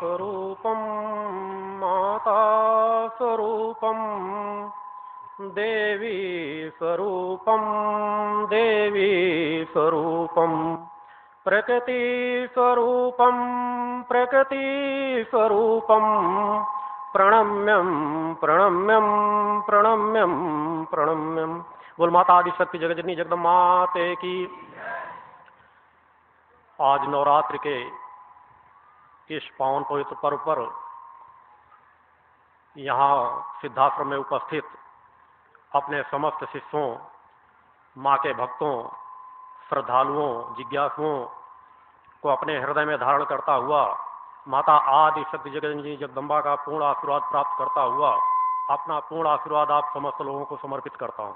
स्वरूपं माता स्वरूपं देवी स्वरूपं देवी स्वरूपं प्रकृति स्वरूपं प्रकृति स्वरूपं प्रणम्यं प्रणम्यं प्रणम्यं प्रणम्यं। बोल माता आदि शक्ति जगजननी जगदम्बा माते की। आज नवरात्रि के इस पावन पवित्र पर्व पर यहाँ सिद्धाश्रम में उपस्थित अपने समस्त शिष्यों, माँ के भक्तों, श्रद्धालुओं, जिज्ञासुओं को अपने हृदय में धारण करता हुआ माता आदि शक्ति जगजननी जगदम्बा का पूर्ण आशीर्वाद प्राप्त करता हुआ अपना पूर्ण आशीर्वाद आप समस्त लोगों को समर्पित करता हूँ।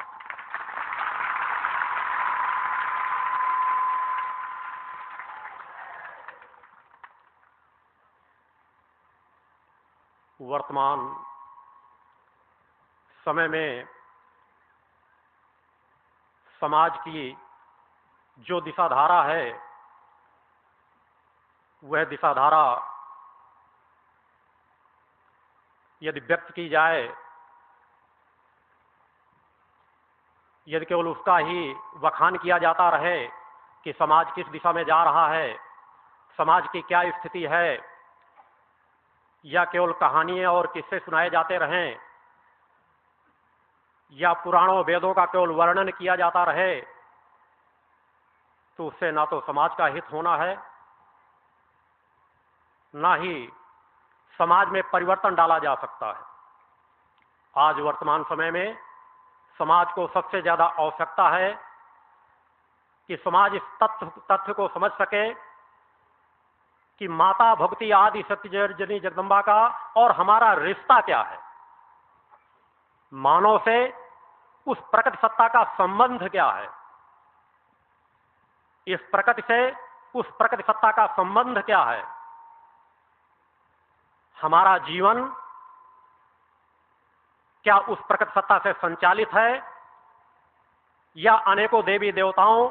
वर्तमान समय में समाज की जो दिशाधारा है वह दिशाधारा यदि व्यक्त की जाए, यदि केवल उसका ही बखान किया जाता रहे कि समाज किस दिशा में जा रहा है, समाज की क्या स्थिति है, या केवल कहानियां और किस्से सुनाए जाते रहें, या पुराणों वेदों का केवल वर्णन किया जाता रहे, तो उससे ना तो समाज का हित होना है, ना ही समाज में परिवर्तन डाला जा सकता है। आज वर्तमान समय में समाज को सबसे ज्यादा आवश्यकता है कि समाज इस तथ्य को समझ सके कि माता भक्ति आदि शक्ति जगजननी जगदम्बा का और हमारा रिश्ता क्या है, मानव से उस प्रकट सत्ता का संबंध क्या है, इस प्रकृति से उस प्रकट सत्ता का संबंध क्या है, हमारा जीवन क्या उस प्रकट सत्ता से संचालित है या अनेकों देवी देवताओं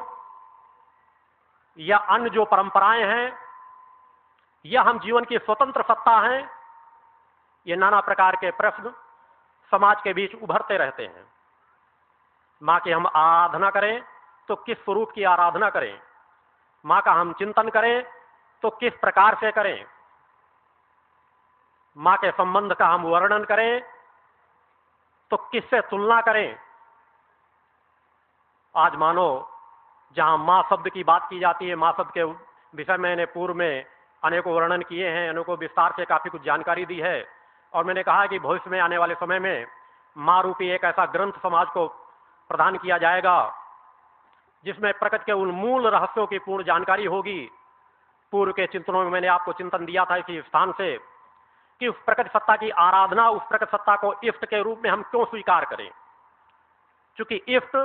या अन्य जो परंपराएं हैं, या हम जीवन की स्वतंत्र सत्ता हैं। ये नाना प्रकार के प्रश्न समाज के बीच उभरते रहते हैं। माँ की हम आराधना करें तो किस स्वरूप की आराधना करें, माँ का हम चिंतन करें तो किस प्रकार से करें, माँ के संबंध का हम वर्णन करें तो किससे तुलना करें। आज मानो जहां माँ शब्द की बात की जाती है, माँ शब्द के विषय में मैंने पूर्व में अनेकों वर्णन किए हैं, अनेकों विस्तार से काफी कुछ जानकारी दी है, और मैंने कहा कि भविष्य में आने वाले समय में माँ रूपी एक ऐसा ग्रंथ समाज को प्रदान किया जाएगा जिसमें प्रकृति के उन मूल रहस्यों की पूर्ण जानकारी होगी। पूर्व के चिंतनों में मैंने आपको चिंतन दिया था इसी स्थान से कि उस प्रकट सत्ता की आराधना, उस प्रकट सत्ता को इष्ट के रूप में हम क्यों स्वीकार करें, क्योंकि इष्ट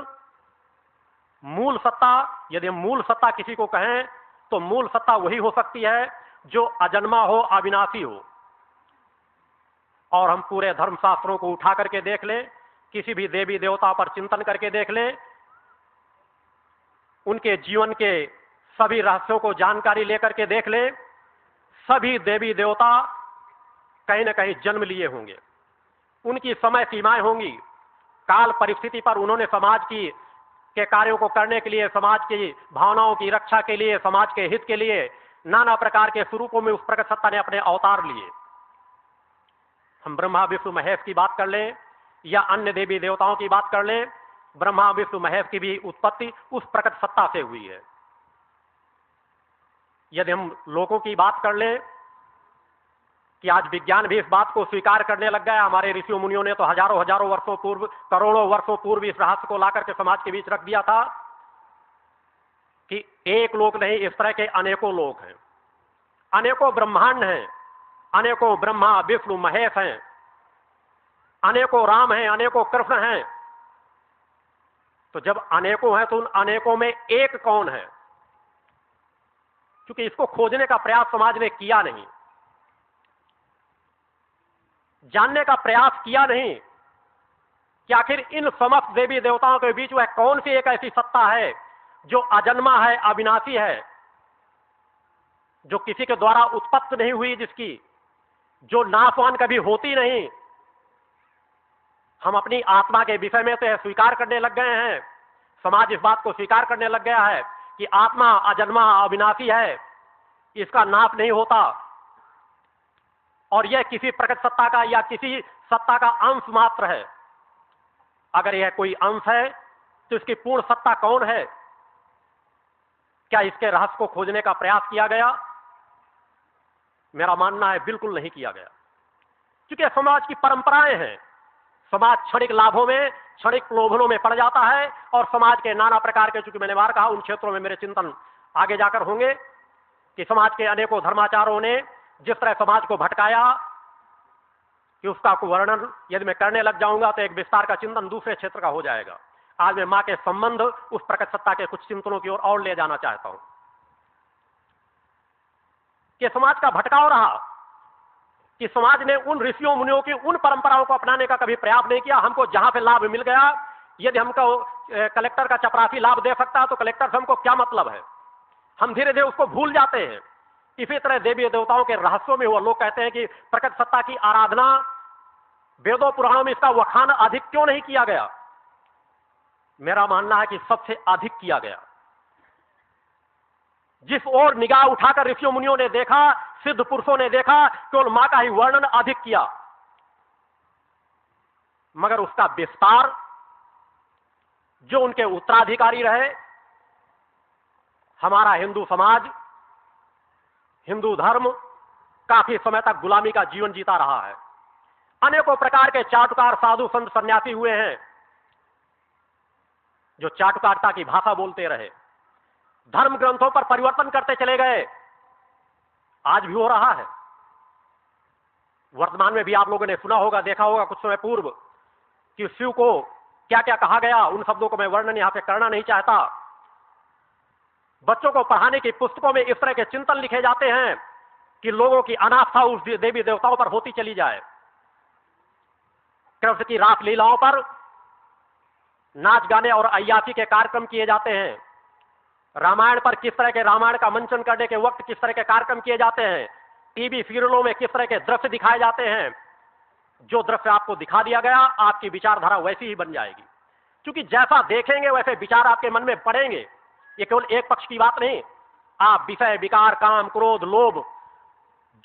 मूल सत्ता, यदि हम मूल सत्ता किसी को कहें तो मूल सत्ता वही हो सकती है जो अजन्मा हो, अविनाशी हो। और हम पूरे धर्मशास्त्रों को उठा करके देख लें, किसी भी देवी देवता पर चिंतन करके देख लें, उनके जीवन के सभी रहस्यों को जानकारी लेकर के देख लें, सभी देवी देवता कहीं न कहीं जन्म लिए होंगे, उनकी समय सीमाएं होंगी, काल परिस्थिति पर उन्होंने समाज की के कार्यों को करने के लिए, समाज की भावनाओं की रक्षा के लिए, समाज के हित के लिए नाना प्रकार के स्वरूपों में उस प्रकट सत्ता ने अपने अवतार लिए। हम ब्रह्मा विष्णु महेश की बात कर लें या अन्य देवी देवताओं की बात कर लें, ब्रह्मा विष्णु महेश की भी उत्पत्ति उस प्रकट सत्ता से हुई है। यदि हम लोगों की बात कर लें कि आज विज्ञान भी इस बात को स्वीकार करने लग गया, हमारे ऋषियों मुनियों ने तो हजारों हजारों वर्षों पूर्व, करोड़ों वर्षों पूर्व इस रहस्य को लाकर के समाज के बीच रख दिया था कि एक लोक नहीं, इस तरह के अनेकों लोक हैं, अनेकों ब्रह्मांड हैं, अनेकों ब्रह्मा विष्णु महेश हैं, अनेकों राम हैं, अनेकों कृष्ण हैं। तो जब अनेकों हैं तो उन अनेकों में एक कौन है, क्योंकि इसको खोजने का प्रयास समाज ने किया नहीं, जानने का प्रयास किया नहीं कि आखिर इन समस्त देवी देवताओं के बीच वह कौन सी एक ऐसी सत्ता है जो अजन्मा है, अविनाशी है, जो किसी के द्वारा उत्पत्ति नहीं हुई, जिसकी जो नाशवान कभी होती नहीं, हम अपनी आत्मा के विषय में तो स्वीकार करने लग गए हैं। समाज इस बात को स्वीकार करने लग गया है कि आत्मा अजन्मा अविनाशी है, इसका नाश नहीं होता, और यह किसी प्रकट सत्ता का या किसी सत्ता का अंश मात्र है। अगर यह कोई अंश है तो इसकी पूर्ण सत्ता कौन है? क्या इसके रहस्य को खोजने का प्रयास किया गया? मेरा मानना है बिल्कुल नहीं किया गया, क्योंकि समाज की परंपराएं हैं। समाज क्षणिक लाभों में, क्षणिक प्रलोभनों में पड़ जाता है, और समाज के नाना प्रकार के, चूंकि मैंने बार कहा, उन क्षेत्रों में मेरे चिंतन आगे जाकर होंगे कि समाज के अनेकों धर्माचारों ने जिस तरह समाज को भटकाया कि उसका वर्णन यदि मैं करने लग जाऊंगा तो एक विस्तार का चिंतन दूसरे क्षेत्र का हो जाएगा। आज मैं मां के संबंध उस प्रकट सत्ता के कुछ चिंतनों की ओर और ले जाना चाहता हूं कि समाज का भटकाव रहा कि समाज ने उन ऋषियों मुनियों की उन परंपराओं को अपनाने का कभी प्रयास नहीं किया। हमको जहां पे लाभ मिल गया, यदि हमको कलेक्टर का चपरासी लाभ दे सकता है तो कलेक्टर से हमको क्या मतलब है, हम धीरे धीरे उसको भूल जाते हैं। इसी तरह देवी देवताओं के रहस्यों में हुआ, लोग कहते हैं कि प्रकट सत्ता की आराधना वेदों पुराणों में इसका वखान अधिक क्यों नहीं किया गया? मेरा मानना है कि सबसे अधिक किया गया। जिस ओर निगाह उठाकर ऋषियों मुनियों ने देखा, सिद्ध पुरुषों ने देखा, केवल मां का ही वर्णन अधिक किया, मगर उसका विस्तार जो उनके उत्तराधिकारी रहे, हमारा हिंदू समाज, हिंदू धर्म काफी समय तक गुलामी का जीवन जीता रहा है। अनेकों प्रकार के चाटुकार साधु संत सन्यासी हुए हैं जो चाटुकारिता की भाषा बोलते रहे, धर्म ग्रंथों पर परिवर्तन करते चले गए। आज भी हो रहा है। वर्तमान में भी आप लोगों ने सुना होगा, देखा होगा कुछ समय पूर्व कि शिव को क्या क्या कहा गया। उन शब्दों को मैं वर्णन यहां पे करना नहीं चाहता। बच्चों को पढ़ाने की पुस्तकों में इस तरह के चिंतन लिखे जाते हैं कि लोगों की अनास्था उस देवी देवताओं पर होती चली जाए। कृष्ण की रासलीलाओं पर नाच गाने और अय्यासी के कार्यक्रम किए जाते हैं। रामायण पर किस तरह के, रामायण का मंचन करने के वक्त किस तरह के कार्यक्रम किए जाते हैं। टीवी सीरियलों में किस तरह के दृश्य दिखाए जाते हैं। जो दृश्य आपको दिखा दिया गया, आपकी विचारधारा वैसी ही बन जाएगी, क्योंकि जैसा देखेंगे वैसे विचार आपके मन में पड़ेंगे। ये केवल एक पक्ष की बात नहीं। आप विषय, विकार, काम, क्रोध, लोभ,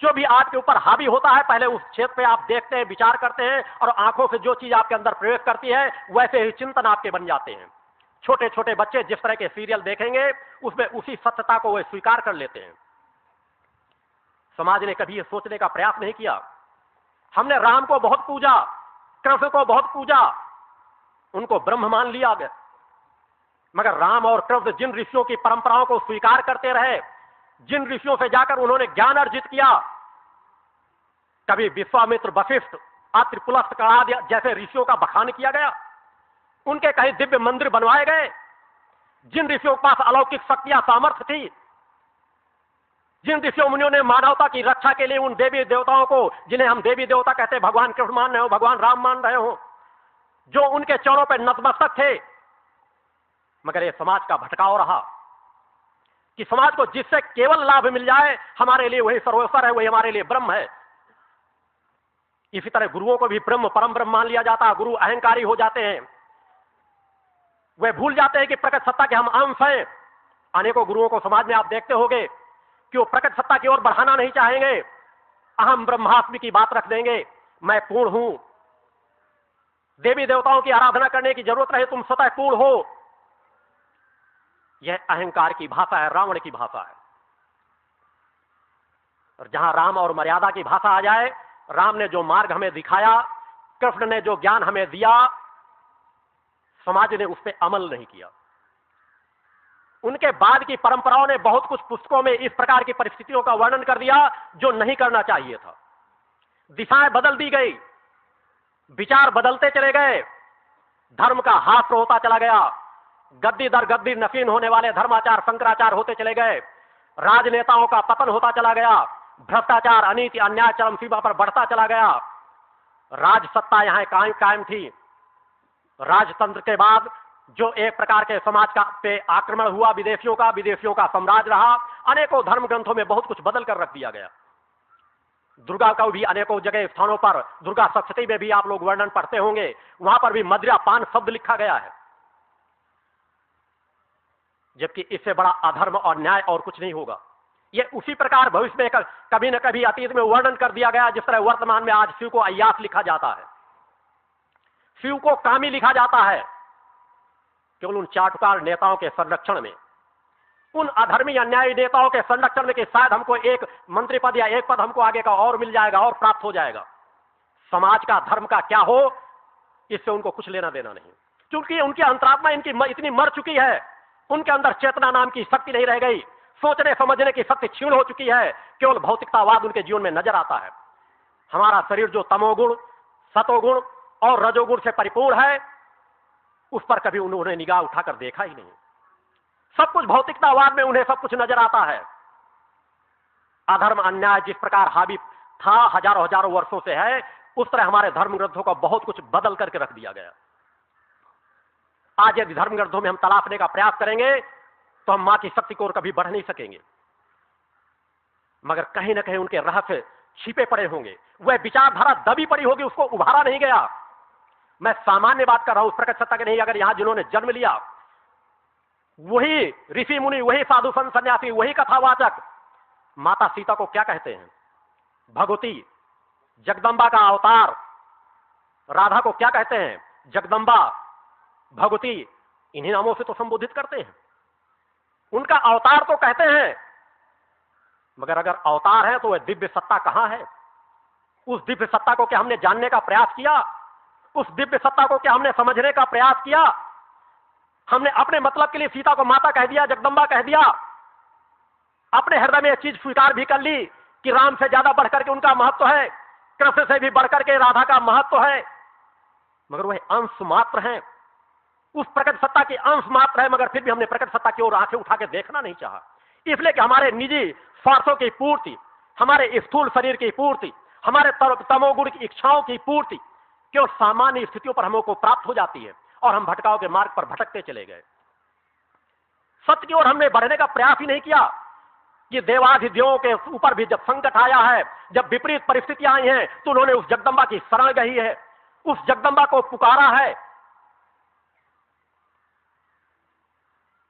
जो भी आपके ऊपर हावी होता है, पहले उस क्षेत्र पे आप देखते हैं, विचार करते हैं, और आंखों से जो चीज आपके अंदर प्रवेश करती है वैसे ही चिंतन आपके बन जाते हैं। छोटे छोटे बच्चे जिस तरह के सीरियल देखेंगे उसमें उसी सत्यता को वे स्वीकार कर लेते हैं। समाज ने कभी यह सोचने का प्रयास नहीं किया। हमने राम को बहुत पूजा, कृष्ण को बहुत पूजा, उनको ब्रह्म मान लिया गया, मगर राम और कृष्ण जिन ऋषियों की परंपराओं को स्वीकार करते रहे, जिन ऋषियों से जाकर उन्होंने ज्ञान अर्जित किया, कभी विश्वामित्र, वशिष्ठ, अत्रि, पुलस्त, कणाद जैसे ऋषियों का बखान किया गया? उनके कहीं दिव्य मंदिर बनवाए गए? जिन ऋषियों के पास अलौकिक शक्तियां, सामर्थ्य थी, जिन ऋषियों मुनियों ने मानवता की रक्षा के लिए उन देवी देवताओं को, जिन्हें हम देवी देवता कहते हैं, भगवान कृष्ण मान रहे हो, भगवान राम मान रहे हो, जो उनके चरणों पर नतमस्तक थे, मगर ये समाज का भटकाव रहा कि समाज को जिससे केवल लाभ मिल जाए, हमारे लिए वही सर्वोत्तर है, वही हमारे लिए ब्रह्म है। इसी तरह गुरुओं को भी ब्रह्म, परम ब्रह्म मान लिया जाता है। गुरु अहंकारी हो जाते हैं, वे भूल जाते हैं कि प्रकट सत्ता के हम अंश हैं। अनेकों गुरुओं को समाज में आप देखते होंगे कि वो प्रकट सत्ता की ओर बढ़ाना नहीं चाहेंगे, अहम ब्रह्मास्मि की बात रख देंगे, मैं पूर्ण हूं, देवी देवताओं की आराधना करने की जरूरत नहीं, तुम स्वतः पूर्ण हो। यह अहंकार की भाषा है, रावण की भाषा है। और जहां राम और मर्यादा की भाषा आ जाए, राम ने जो मार्ग हमें दिखाया, कृष्ण ने जो ज्ञान हमें दिया, समाज ने उस पर अमल नहीं किया। उनके बाद की परंपराओं ने बहुत कुछ पुस्तकों में इस प्रकार की परिस्थितियों का वर्णन कर दिया जो नहीं करना चाहिए था। दिशाएं बदल दी गई, विचार बदलते चले गए, धर्म का हास्य होता चला गया, गद्दी दर गद्दी नफीन होने वाले धर्माचार, शंकराचार होते चले गए, राजनेताओं का पतन होता चला गया, भ्रष्टाचार, अनीति, अन्याय चरम सीमा पर बढ़ता चला गया। राज सत्ता यहां कायम थी। राजतंत्र के बाद जो एक प्रकार के समाज का पे आक्रमण हुआ, विदेशियों का साम्राज्य रहा। अनेकों धर्म ग्रंथों में बहुत कुछ बदल कर रख दिया गया। दुर्गा का भी अनेकों जगह स्थानों पर, दुर्गा सप्तशती में भी आप लोग वर्णन पढ़ते होंगे, वहां पर भी मदिरा पान शब्द लिखा गया है। जबकि इससे बड़ा अधर्म और न्याय और कुछ नहीं होगा। यह उसी प्रकार भविष्य में कभी न कभी अतीत में वर्णन कर दिया गया, जिस तरह वर्तमान में आज शिव को अय्यास लिखा जाता है, शिव को कामी लिखा जाता है, केवल उन चाटुकार नेताओं के संरक्षण में, उन अधर्मी अन्यायी नेताओं के संरक्षण में कि शायद हमको एक मंत्री पद या एक पद हमको आगे का और मिल जाएगा और प्राप्त हो जाएगा। समाज का धर्म का क्या हो, इससे उनको कुछ लेना देना नहीं, क्योंकि उनकी अंतरात्मा इनकी इतनी मर चुकी है, उनके अंदर चेतना नाम की शक्ति नहीं रह गई, सोचने समझने की शक्ति क्षीण हो चुकी है, केवल भौतिकतावाद उनके जीवन में नजर आता है। हमारा शरीर जो तमोगुण, सतोगुण और रजोगुण से परिपूर्ण है, उस पर कभी उन्होंने निगाह उठाकर देखा ही नहीं। सब कुछ भौतिकतावाद में उन्हें सब कुछ नजर आता है। अधर्म अन्याय जिस प्रकार हावी था हजारों हजारों वर्षों से है, उस तरह हमारे धर्म ग्रंथों का बहुत कुछ बदल करके रख दिया गया। आज यदि धर्म ग्रंथों में हम तलाशने का प्रयास करेंगे तो हम मां की शक्ति की ओर कभी बढ़ नहीं सकेंगे, मगर कहीं ना कहीं उनके रहस्य छिपे पड़े होंगे, वह विचारधारा दबी पड़ी होगी, उसको उभारा नहीं गया। मैं सामान्य बात कर रहा हूं, उस प्रकट सत्ता के नहीं। अगर यहां जिन्होंने जन्म लिया वही ऋषि मुनि, वही साधु संत सन्यासी, वही कथावाचक माता सीता को क्या कहते हैं? भगवती, जगदम्बा का अवतार। राधा को क्या कहते हैं? जगदम्बा, भगवती, इन्हीं नामों से तो संबोधित करते हैं। उनका अवतार तो कहते हैं, मगर अगर अवतार है तो वह दिव्य सत्ता कहां है? उस दिव्य सत्ता को क्या हमने जानने का प्रयास किया? उस दिव्य सत्ता को क्या हमने समझने का प्रयास किया? हमने अपने मतलब के लिए सीता को माता कह दिया, जगदम्बा कह दिया, अपने हृदय में यह चीज स्वीकार भी कर ली कि राम से ज्यादा बढ़कर के उनका महत्व है, कृष्ण से भी बढ़कर के राधा का महत्व है, मगर वह अंश मात्र है, उस प्रकट सत्ता की अंश मात्र है। मगर फिर भी हमने प्रकट सत्ता की ओर आंखें उठा के देखना नहीं चाहा, इसलिए कि हमारे निजी स्वार्थों की पूर्ति, हमारे स्थूल शरीर की पूर्ति, हमारे तमोगुण की इच्छाओं की पूर्ति केवल सामान्य स्थितियों पर हमको प्राप्त हो जाती है और हम भटकाव के मार्ग पर भटकते चले गए। सत्य की ओर हमने बढ़ने का प्रयास ही नहीं किया कि देवाधिदेवों के ऊपर भी जब संकट आया है, जब विपरीत परिस्थितियां आई हैं, तो उन्होंने उस जगदम्बा की शरण गई है, उस जगदम्बा को पुकारा है।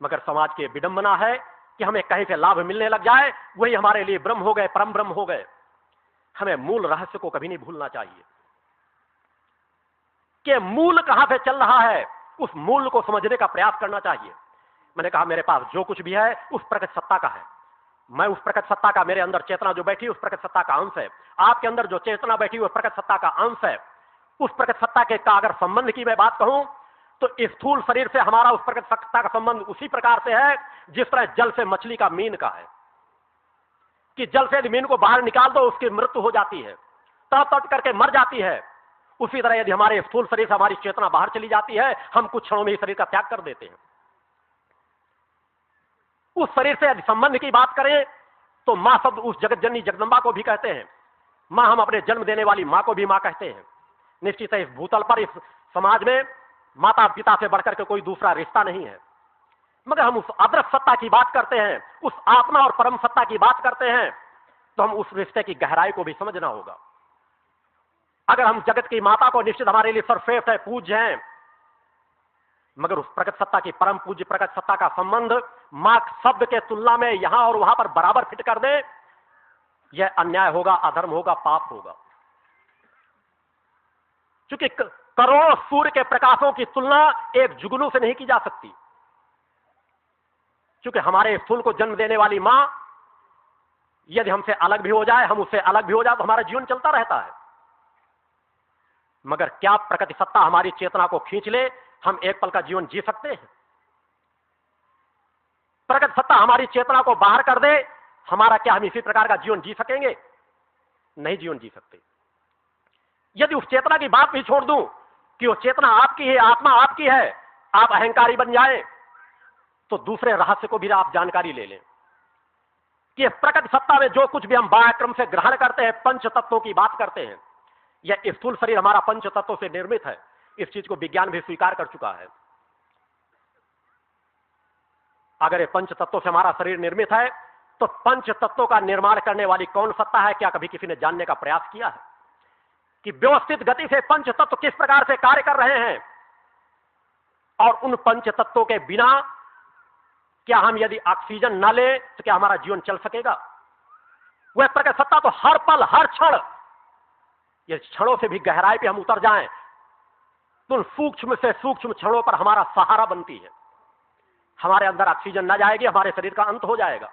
मगर समाज की विडंबना है कि हमें कहीं से लाभ मिलने लग जाए, वही हमारे लिए ब्रह्म हो गए, परम ब्रह्म हो गए। हमें मूल रहस्य को कभी नहीं भूलना चाहिए कि मूल कहां से चल रहा है, उस मूल को समझने का प्रयास करना चाहिए। मैंने कहा मेरे पास जो कुछ भी है उस प्रकट सत्ता का है, मैं उस प्रकट सत्ता का, मेरे अंदर चेतना जो बैठी उस प्रकट सत्ता का अंश है, आपके अंदर जो चेतना बैठी वह प्रकट सत्ता का अंश है। उस प्रकट सत्ता के का अगर संबंध की मैं बात कहूं तो स्थूल शरीर से हमारा उस प्रकट सत्ता का संबंध उसी प्रकार से है जिस तरह जल से मछली का मीन का है, कि जल से यदि मीन को बाहर निकाल दो उसकी मृत्यु हो जाती है, तड़प करके मर जाती है। उसी तरह यदि हमारे स्थूल शरीर से हमारी चेतना बाहर चली जाती है, हम कुछ क्षणों में ही शरीर का त्याग कर देते हैं। उस शरीर से यदि संबंध की बात करें तो मां शब्द उस जगत जननी जगदम्बा को भी कहते हैं। मां, हम अपने जन्म देने वाली मां को भी मां कहते हैं। निश्चित है इस भूतल पर, इस समाज में माता पिता से बढ़कर के कोई दूसरा रिश्ता नहीं है, मगर हम उस अदृश्य सत्ता की बात करते हैं, उस आत्मा और परम सत्ता की बात करते हैं, तो हम उस रिश्ते की गहराई को भी समझना होगा। अगर हम जगत की माता को निश्चित हमारे लिए सर्वश्रेष्ठ है, पूज्य हैं, मगर उस प्रकट सत्ता की परम पूज्य प्रकट सत्ता का संबंध मां शब्द के तुलना में यहां और वहां पर बराबर फिट कर दे, यह अन्याय होगा, अधर्म होगा, पाप होगा। क्योंकि करोड़ों सूर्य के प्रकाशों की तुलना एक जुगनू से नहीं की जा सकती, क्योंकि हमारे स्थूल को जन्म देने वाली मां यदि हमसे अलग भी हो जाए, हम उससे अलग भी हो जाए, तो हमारा जीवन चलता रहता है। मगर क्या प्रकृति सत्ता हमारी चेतना को खींच ले, हम एक पल का जीवन जी सकते हैं? प्रकृति सत्ता हमारी चेतना को बाहर कर दे, हमारा क्या हम इसी प्रकार का जीवन जी सकेंगे? नहीं जीवन जी सकते। यदि उस चेतना की बात भी छोड़ दूं कि वो चेतना आपकी है, आत्मा आपकी है, आप अहंकारी बन जाए, तो दूसरे रहस्य को भी आप जानकारी ले लें कि प्रकट सत्ता में जो कुछ भी हम बाह्यक्रम से ग्रहण करते हैं, पंच तत्वों की बात करते हैं, यह स्थूल शरीर हमारा पंच तत्वों से निर्मित है। इस चीज को विज्ञान भी स्वीकार कर चुका है। अगर ये पंच तत्वों से हमारा शरीर निर्मित है तो पंच तत्वों का निर्माण करने वाली कौन सत्ता है? क्या कभी किसी ने जानने का प्रयास किया है कि व्यवस्थित गति से पंच तत्व किस प्रकार से कार्य कर रहे हैं? और उन पंच तत्वों के बिना क्या हम यदि ऑक्सीजन न लें तो क्या हमारा जीवन चल सकेगा? वह प्रकट सत्ता तो हर पल हर क्षण, ये क्षणों से भी गहराई पे हम उतर जाएं तो उन सूक्ष्म से सूक्ष्म क्षणों पर हमारा सहारा बनती है। हमारे अंदर ऑक्सीजन न जाएगी, हमारे शरीर का अंत हो जाएगा।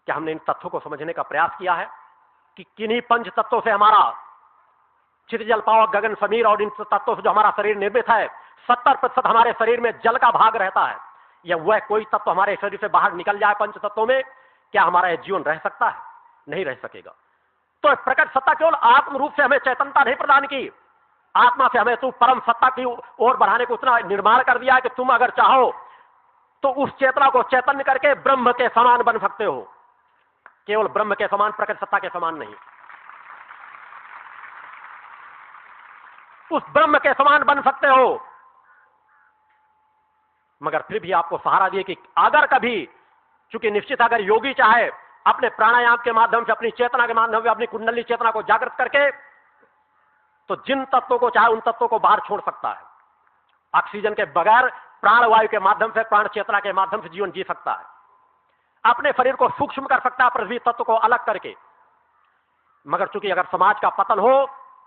क्या हमने इन तत्वों को समझने का प्रयास किया है कि किन्हीं पंच तत्वों से हमारा चित जल पावक गगन समीर और इन तत्वों से जो हमारा शरीर निर्मित है, 70% हमारे शरीर में जल का भाग रहता है। या वह कोई तत्व हमारे शरीर से बाहर निकल जाए पंच तत्वों में, क्या हमारा यह जीवन रह सकता है? नहीं रह सकेगा। तो प्रकट सत्ता केवल आत्म रूप से हमें चेतनता नहीं प्रदान की, आत्मा से हमें तू परम सत्ता की ओर बढ़ाने को उतना निर्माण कर दिया कि तुम अगर चाहो तो उस चेतना को चैतन्य करके ब्रह्म के समान बन सकते हो। केवल ब्रह्म के समान, प्रकट सत्ता के समान नहीं, उस ब्रह्म के समान बन सकते हो। मगर फिर भी आपको सहारा दिए कि अगर कभी, चूंकि निश्चित अगर योगी चाहे अपने प्राणायाम के माध्यम से, अपनी चेतना के माध्यम से, अपनी कुंडली चेतना को जागृत करके, तो जिन तत्वों को चाहे उन तत्वों को बाहर छोड़ सकता है। ऑक्सीजन के बगैर प्राणवायु के माध्यम से, प्राण चेतना के माध्यम से जीवन जी सकता है। अपने शरीर को सूक्ष्म कर सकता है पृथ्वी तत्व को अलग करके। मगर चूंकि अगर समाज का पतन हो,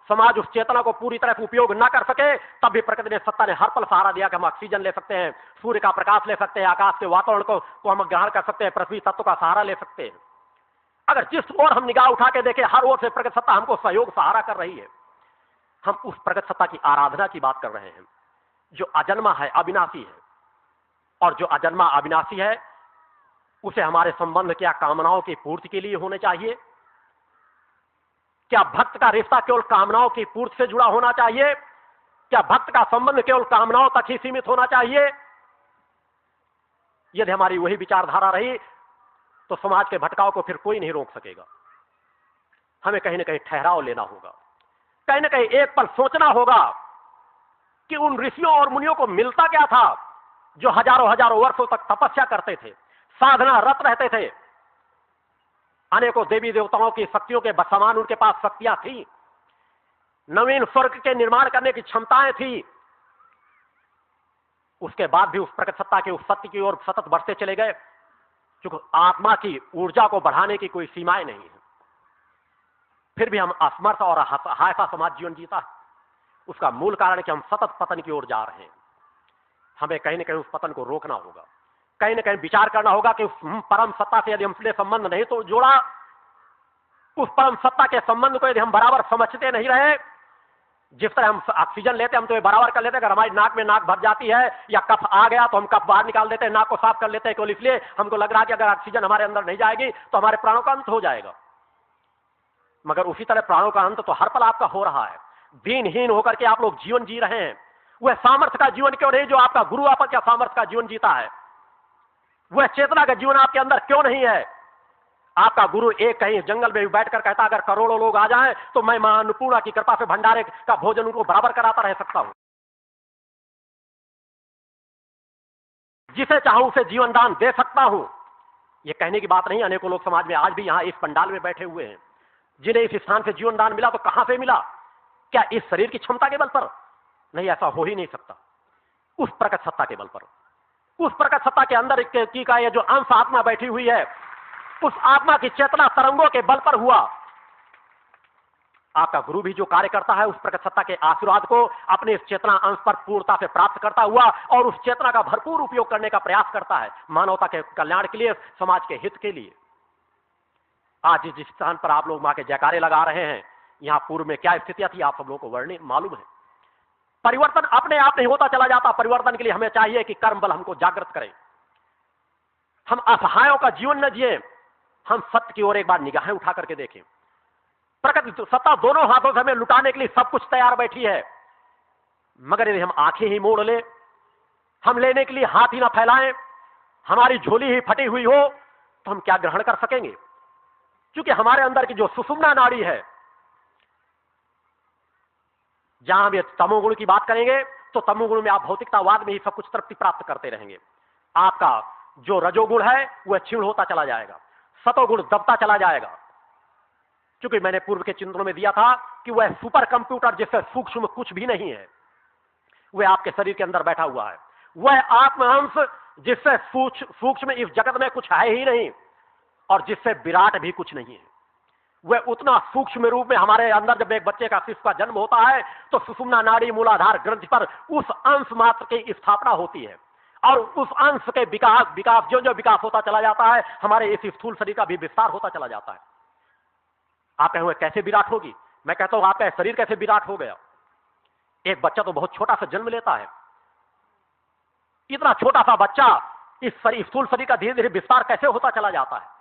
समाज उस चेतना को पूरी तरह से उपयोग न कर सके, तब भी प्रकृति ने, सत्ता ने हर पल सहारा दिया कि हम ऑक्सीजन ले सकते हैं, सूर्य का प्रकाश ले सकते हैं, आकाश के वातावरण को हम ग्रहण कर सकते हैं, पृथ्वी तत्व का सहारा ले सकते हैं। अगर जिस ओर हम निगाह उठा के देखें, हर ओर से प्रकृति सत्ता हमको सहयोग सहारा कर रही है। हम उस प्रकृति सत्ता की आराधना की बात कर रहे हैं जो अजन्मा है, अविनाशी है। और जो अजन्मा अविनाशी है उसे हमारे संबंध क्या कामनाओं की पूर्ति के लिए होने चाहिए? क्या भक्त का रिश्ता केवल कामनाओं की पूर्ति से जुड़ा होना चाहिए? क्या भक्त का संबंध केवल कामनाओं तक ही सीमित होना चाहिए? यदि हमारी वही विचारधारा रही तो समाज के भटकाव को फिर कोई नहीं रोक सकेगा। हमें कहीं ना कहीं ठहराव लेना होगा, कहीं ना कहीं एक पल सोचना होगा कि उन ऋषियों और मुनियों को मिलता क्या था जो हजारों हजारों वर्षों तक तपस्या करते थे, साधना रत रहते थे। अनेकों देवी देवताओं की शक्तियों के समान उनके पास शक्तियां थी, नवीन स्वर्ग के निर्माण करने की क्षमताएं थी। उसके बाद भी उस प्रकट सत्ता के उस सत्य की ओर सतत बढ़ते चले गए, क्योंकि आत्मा की ऊर्जा को बढ़ाने की कोई सीमाएं नहीं है। फिर भी हम असमर्थ और हायफा समाज जीवन जीता है। उसका मूल कारण है कि हम सतत पतन की ओर जा रहे हैं। हमें कहीं ना कहीं उस पतन को रोकना होगा, कहीं ना कहीं विचार करना होगा कि उस परम सत्ता से यदि हमने संबंध नहीं तो जोड़ा, उस परम सत्ता के संबंध को यदि हम बराबर समझते नहीं रहे, जिस तरह हम ऑक्सीजन लेते हैं हम तो ये बराबर कर लेते हैं। अगर हमारी नाक में नाक भर जाती है या कफ आ गया तो हम कफ बाहर निकाल देते हैं, नाक को साफ कर लेते हैं, केवल इसलिए हमको लग रहा है कि अगर ऑक्सीजन हमारे अंदर नहीं जाएगी तो हमारे प्राणों का अंत हो जाएगा। मगर उसी तरह प्राणों का अंत तो हर पल आपका हो रहा है। दीनहीन होकर के आप लोग जीवन जी रहे हैं। वह सामर्थ्य का जीवन क्यों नहीं जो आपका गुरु आपका सामर्थ्य का जीवन जीता है? वह चेतना का जीवन आपके अंदर क्यों नहीं है? आपका गुरु एक कहीं जंगल में बैठकर कहता अगर करोड़ों लोग आ जाएं तो मैं मां अन्नपूर्णा की कृपा से भंडारे का भोजन उनको बराबर कराता रह सकता हूं। जिसे चाहूं उसे जीवन दान दे सकता हूं। यह कहने की बात नहीं। अनेकों लोग समाज में आज भी यहां इस पंडाल में बैठे हुए हैं जिन्हें इस स्थान से जीवन दान मिला, तो कहां से मिला? क्या इस शरीर की क्षमता के बल पर? नहीं, ऐसा हो ही नहीं सकता। उस प्रकट सत्ता के बल पर, उस प्रकट सत्ता के अंदर की का ये जो अंश आत्मा बैठी हुई है, उस आत्मा की चेतना तरंगों के बल पर हुआ। आपका गुरु भी जो कार्य करता है उस प्रकट सत्ता के आशीर्वाद को अपने इस चेतना अंश पर पूर्णता से प्राप्त करता हुआ और उस चेतना का भरपूर उपयोग करने का प्रयास करता है, मानवता के कल्याण के लिए, समाज के हित के लिए। आज जिस स्थान पर आप लोग मां के जयकारे लगा रहे हैं, यहां पूर्व में क्या स्थितियां थी आप सब लोगों को वर्णित मालूम है। परिवर्तन अपने आप नहीं होता चला जाता। परिवर्तन के लिए हमें चाहिए कि कर्म बल हमको जागृत करे। हम असहायों का जीवन न जिए, हम सत्य की ओर एक बार निगाहें उठा करके देखें। प्रकृति सत्ता दोनों हाथों से हमें लुटाने के लिए सब कुछ तैयार बैठी है, मगर यदि हम आंखें ही मोड़ ले, हम लेने के लिए हाथ ही ना फैलाएं, हमारी झोली ही फटी हुई हो, तो हम क्या ग्रहण कर सकेंगे? क्योंकि हमारे अंदर की जो सुषुम्ना नाड़ी है, जहां हम ये तमोगुण की बात करेंगे तो तमोगुण में आप भौतिकतावाद में ही सब कुछ तृप्ति प्राप्त करते रहेंगे। आपका जो रजोगुण है वह क्षीण होता चला जाएगा, सतोगुण दबता चला जाएगा। क्योंकि मैंने पूर्व के चिंतनों में दिया था कि वह सुपर कंप्यूटर जिससे सूक्ष्म कुछ भी नहीं है, वह आपके शरीर के अंदर बैठा हुआ है। वह आत्म अंश जिससे सूक्ष्म इस जगत में कुछ है ही नहीं और जिससे विराट भी कुछ नहीं है, वह उतना सूक्ष्म रूप में हमारे अंदर जब एक बच्चे का शिशु का जन्म होता है तो सुषुम्ना नाड़ी मूलाधार ग्रंथि पर उस अंश मात्र की स्थापना होती है और उस अंश के विकास जो जो विकास होता चला जाता है, हमारे इस स्थूल शरीर का भी विस्तार होता चला जाता है। आप कहेंगे कैसे विराट होगी? मैं कहता हूं आपका शरीर कैसे विराट हो गया। एक बच्चा तो बहुत छोटा सा जन्म लेता है, इतना छोटा सा बच्चा इस स्थूल शरीर का धीरे धीरे विस्तार कैसे होता चला जाता है।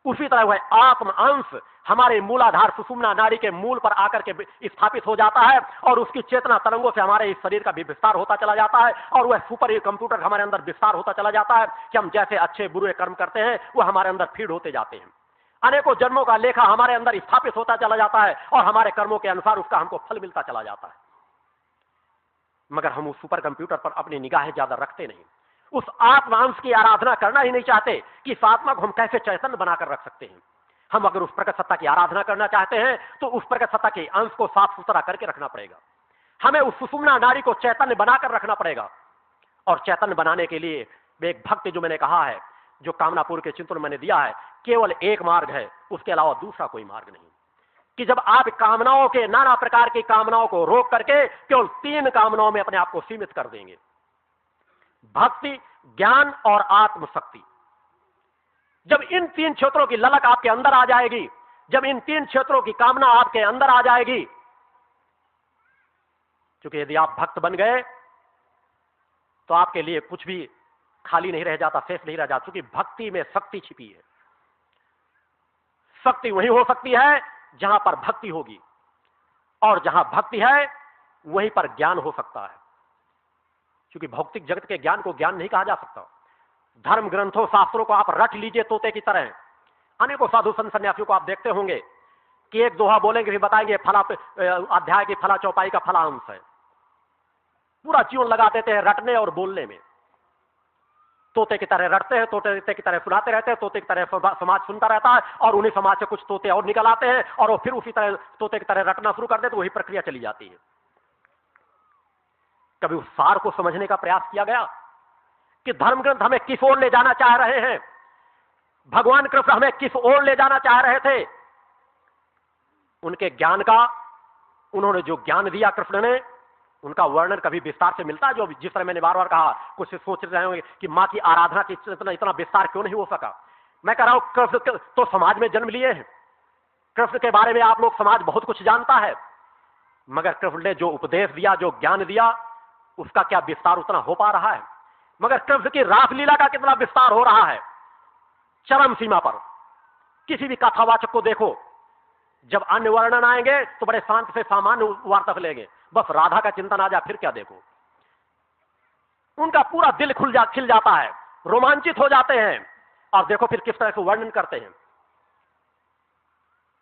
उसी तरह वह आत्म अंश हमारे मूलाधार सुषुम्ना नाड़ी के मूल पर आकर के स्थापित हो जाता है और उसकी चेतना तरंगों से हमारे इस शरीर का भी विस्तार होता चला जाता है और वह सुपर कंप्यूटर हमारे अंदर विस्तार होता चला जाता है कि हम जैसे अच्छे बुरे कर्म करते हैं वह हमारे अंदर फीड होते जाते हैं। अनेकों जन्मों का लेखा हमारे अंदर स्थापित होता चला जाता है और हमारे कर्मों के अनुसार उसका हमको फल मिलता चला जाता है। मगर हम उस सुपर कंप्यूटर पर अपनी निगाहें ज्यादा रखते नहीं, उस आत्मांश की आराधना करना ही नहीं चाहते कि इस आत्मा को हम कैसे चैतन्य बनाकर रख सकते हैं। हम अगर उस प्रकट सत्ता की आराधना करना चाहते हैं तो उस प्रकट सत्ता के अंश को साफ सुथरा करके रखना पड़ेगा। हमें उस सुषुम्ना नाड़ी को चैतन्य बनाकर रखना पड़ेगा और चैतन्य बनाने के लिए एक भक्ति जो मैंने कहा है, जो कामनापुर के चिंतन मैंने दिया है, केवल एक मार्ग है, उसके अलावा दूसरा कोई मार्ग नहीं। कि जब आप कामनाओं के नाना प्रकार की कामनाओं को रोक करके केवल 3 कामनाओं में अपने आप को सीमित कर देंगे, भक्ति, ज्ञान और आत्मशक्ति। जब इन 3 क्षेत्रों की ललक आपके अंदर आ जाएगी, जब इन 3 क्षेत्रों की कामना आपके अंदर आ जाएगी, क्योंकि यदि आप भक्त बन गए तो आपके लिए कुछ भी खाली नहीं रह जाता, शेष नहीं रह जाता, क्योंकि भक्ति में शक्ति छिपी है। शक्ति वहीं हो सकती है जहां पर भक्ति होगी और जहां भक्ति है वहीं पर ज्ञान हो सकता है, क्योंकि भौतिक जगत के ज्ञान को ज्ञान नहीं कहा जा सकता। धर्म ग्रंथों शास्त्रों को आप रट लीजिए तोते की तरह। अनेकों साधु संत सन्यासियों को आप देखते होंगे कि एक दोहा बोलेंगे फिर बताएंगे फला अध्याय की फला चौपाई का फला अंश है। पूरा जीवन लगा देते हैं रटने और बोलने में। तोते की तरह रटते हैं, तोते की तरह सुनाते रहते हैं, तोते की तरह समाज सुनता रहता है और उन्हीं समाज से कुछ तोते और निकल आते हैं और वो फिर उसी तरह तोते की तरह रटना शुरू कर देते, तो वही प्रक्रिया चली जाती है। कभी उस सार को समझने का प्रयास किया गया कि धर्म ग्रंथ हमें किस ओर ले जाना चाह रहे हैं, भगवान कृष्ण हमें किस ओर ले जाना चाह रहे थे? उनके ज्ञान का, उन्होंने जो ज्ञान दिया कृष्ण ने, उनका वर्णन कभी विस्तार से मिलता है? जो जिस तरह मैंने बार बार कहा, कुछ सोच रहे होंगे कि मां की आराधना की इतना विस्तार क्यों नहीं हो सका। मैं कह रहा हूं कृष्ण तो समाज में जन्म लिए हैं, कृष्ण के बारे में आप लोग समाज बहुत कुछ जानता है, मगर कृष्ण ने जो उपदेश दिया, जो ज्ञान दिया, उसका क्या विस्तार उतना हो पा रहा है? मगर कृष्ण की रासलीला का कितना विस्तार हो रहा है? चरम सीमा पर। किसी भी कथावाचक को देखो, जब अन्य वर्णन आएंगे तो बड़े शांत से सामान्य वार्ता लेंगे, बस राधा का चिंतन आ जाए फिर क्या देखो। उनका पूरा दिल खिल जाता है, रोमांचित हो जाते हैं और देखो फिर किस तरह से वर्णन करते हैं।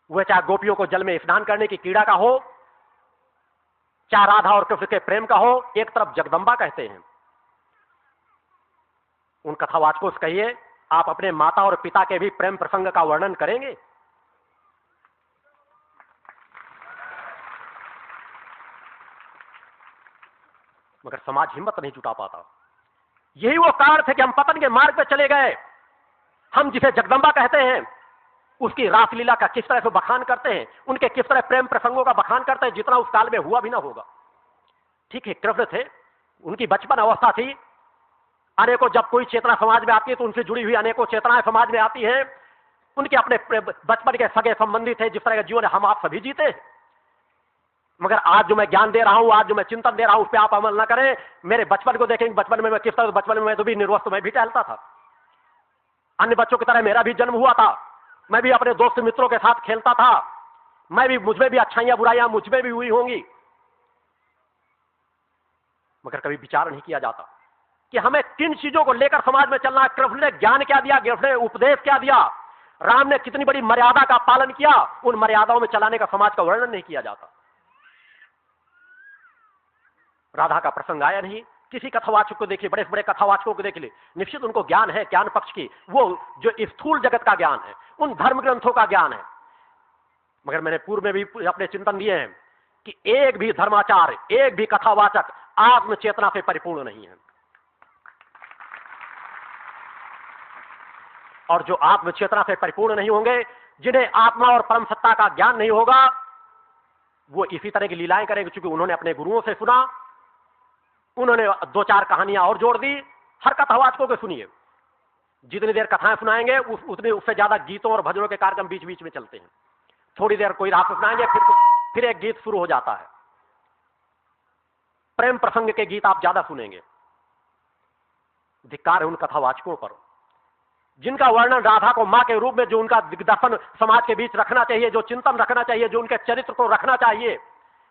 वह चाहे गोपियों को जल में स्नान करने की क्रीड़ा का हो, चाहे राधा और कृष्ण के प्रेम का हो, एक तरफ जगदम्बा कहते हैं। उन कथावाचकों से कहिए आप अपने माता और पिता के भी प्रेम प्रसंग का वर्णन करेंगे? मगर समाज हिम्मत नहीं जुटा पाता। यही वो कारण थे कि हम पतन के मार्ग पे चले गए। हम जिसे जगदम्बा कहते हैं उसकी रासलीला का किस तरह से बखान करते हैं, उनके किस तरह प्रेम प्रसंगों का बखान करते हैं जितना उस काल में हुआ भी ना होगा। ठीक है, कृष्ण थे, उनकी बचपन अवस्था थी, अनेकों जब कोई चेतना समाज में आती है तो उनसे जुड़ी हुई अनेकों चेतनाएं समाज में आती हैं। उनके अपने बचपन के सगे संबंधी थे, जिस तरह का जीवन हम आप सभी जीते। मगर आज जो मैं ज्ञान दे रहा हूं, आज जो मैं चिंतन दे रहा हूं, उस पर आप अमल ना करें। मेरे बचपन को देखेंगे, बचपन में मैं किस तरह, बचपन में मैं तो भी निर्वस्त्र, मैं भी टहलता था, अन्य बच्चों की तरह मेरा भी जन्म हुआ था, मैं भी अपने दोस्त मित्रों के साथ खेलता था, मैं भी, मुझमें भी अच्छाइयां बुराइयां मुझमें भी हुई होंगी। मगर कभी विचार नहीं किया जाता कि हमें किन चीजों को लेकर समाज में चलना है। कृष्ण ने ज्ञान क्या दिया, कृष्ण ने उपदेश क्या दिया, राम ने कितनी बड़ी मर्यादा का पालन किया, उन मर्यादाओं में चलाने का समाज का वर्णन नहीं किया जाता। राधा का प्रसंग आया नहीं, किसी कथावाचक को देखिए, बड़े बड़े कथावाचकों को देख लीजिए, निश्चित उनको ज्ञान है, ज्ञान पक्ष की, वो जो स्थूल जगत का ज्ञान है, उन धर्म ग्रंथों का ज्ञान है। मगर मैंने पूर्व में भी अपने चिंतन दिए हैं कि एक भी धर्माचार्य, एक भी कथावाचक आत्म चेतना से परिपूर्ण नहीं है। और जो आत्म चेतना से परिपूर्ण नहीं होंगे, जिन्हें आत्मा और परम सत्ता का ज्ञान नहीं होगा, वो इसी तरह की लीलाएं करेंगे। क्योंकि उन्होंने अपने गुरुओं से सुना, उन्होंने दो चार कहानियां और जोड़ दी। हर कथावाचकों को सुनिए, जितनी देर कथाएं सुनाएंगे उतने उससे ज्यादा गीतों और भजनों के कार्यक्रम बीच बीच में चलते हैं। थोड़ी देर कोई रात सुनाएंगे, फिर एक गीत शुरू हो जाता है। प्रेम प्रसंग के गीत आप ज्यादा सुनेंगे। धिक्कार है उन कथावाचकों पर जिनका वर्णन राधा को मां के रूप में, जो उनका दिग्दर्शन समाज के बीच रखना चाहिए, जो चिंतन रखना चाहिए, जो उनके चरित्र को रखना चाहिए,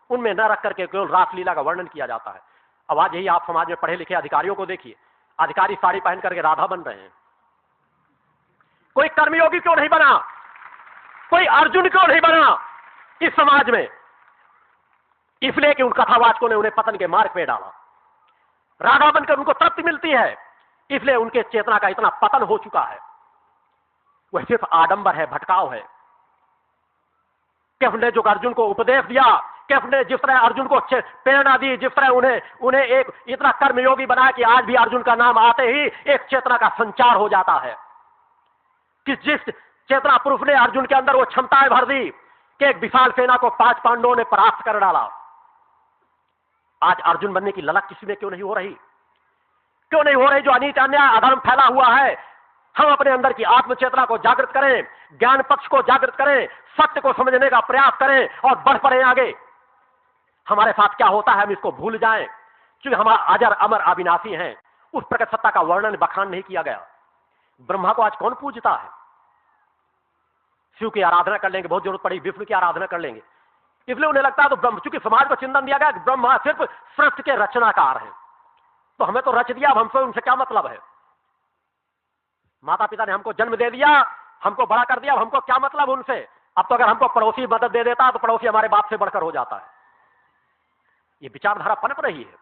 उनमें न रख करके केवल रासलीला का वर्णन किया जाता है। अब आज यही आप समाज में पढ़े लिखे अधिकारियों को देखिए, अधिकारी साड़ी पहन करके राधा बन रहे हैं। कोई कर्मयोगी क्यों नहीं बना? कोई अर्जुन क्यों नहीं बना इस समाज में? इसलिए कि उन कथावाचकों ने उन्हें पतन के मार्ग पे डाला। राधा बनकर उनको तृप्ति मिलती है, इसलिए उनके चेतना का इतना पतन हो चुका है। वह सिर्फ आडंबर है, भटकाव है। कृष्ण ने जो अर्जुन को उपदेश दिया, कृष्ण ने जिस तरह अर्जुन को प्रेरणा दी, जिस तरह उन्हें एक इतना कर्मयोगी बनाया कि आज भी अर्जुन का नाम आते ही एक चेतना का संचार हो जाता है। कि जिस चेतना पुरुष ने अर्जुन के अंदर वो क्षमताएं भर दी कि एक विशाल सेना को 5 पांडवों ने परास्त कर डाला। आज अर्जुन बनने की ललक किसी में क्यों नहीं हो रही? क्यों नहीं हो रही? जो अनीति अन्याय अधर्म फैला हुआ है, हम अपने अंदर की आत्मचेतना को जागृत करें, ज्ञान पक्ष को जागृत करें, सत्य को समझने का प्रयास करें और बढ़ पड़े आगे। हमारे साथ क्या होता है हम इसको भूल जाएं, क्योंकि हम अजर अमर अविनाशी हैं। उस प्रकट सत्ता का वर्णन बखान नहीं किया गया। ब्रह्मा को आज कौन पूजता है? शिव की आराधना कर लेंगे, बहुत जरूरत पड़ी विष्णु की आराधना कर लेंगे, इसलिए उन्हें लगता है तो ब्रह्म, चूंकि समाज को चिंतन दिया गया कि ब्रह्मा सिर्फ सृष्टि के रचनाकार हैं, तो हमें तो रच दिया, अब हमसे उनसे क्या मतलब है? माता पिता ने हमको जन्म दे दिया, हमको बड़ा कर दिया, अब हमको क्या मतलब उनसे? अब तो अगर हमको पड़ोसी मदद दे देता तो पड़ोसी हमारे बाप से बढ़कर हो जाता है। ये विचारधारा पनप रही है,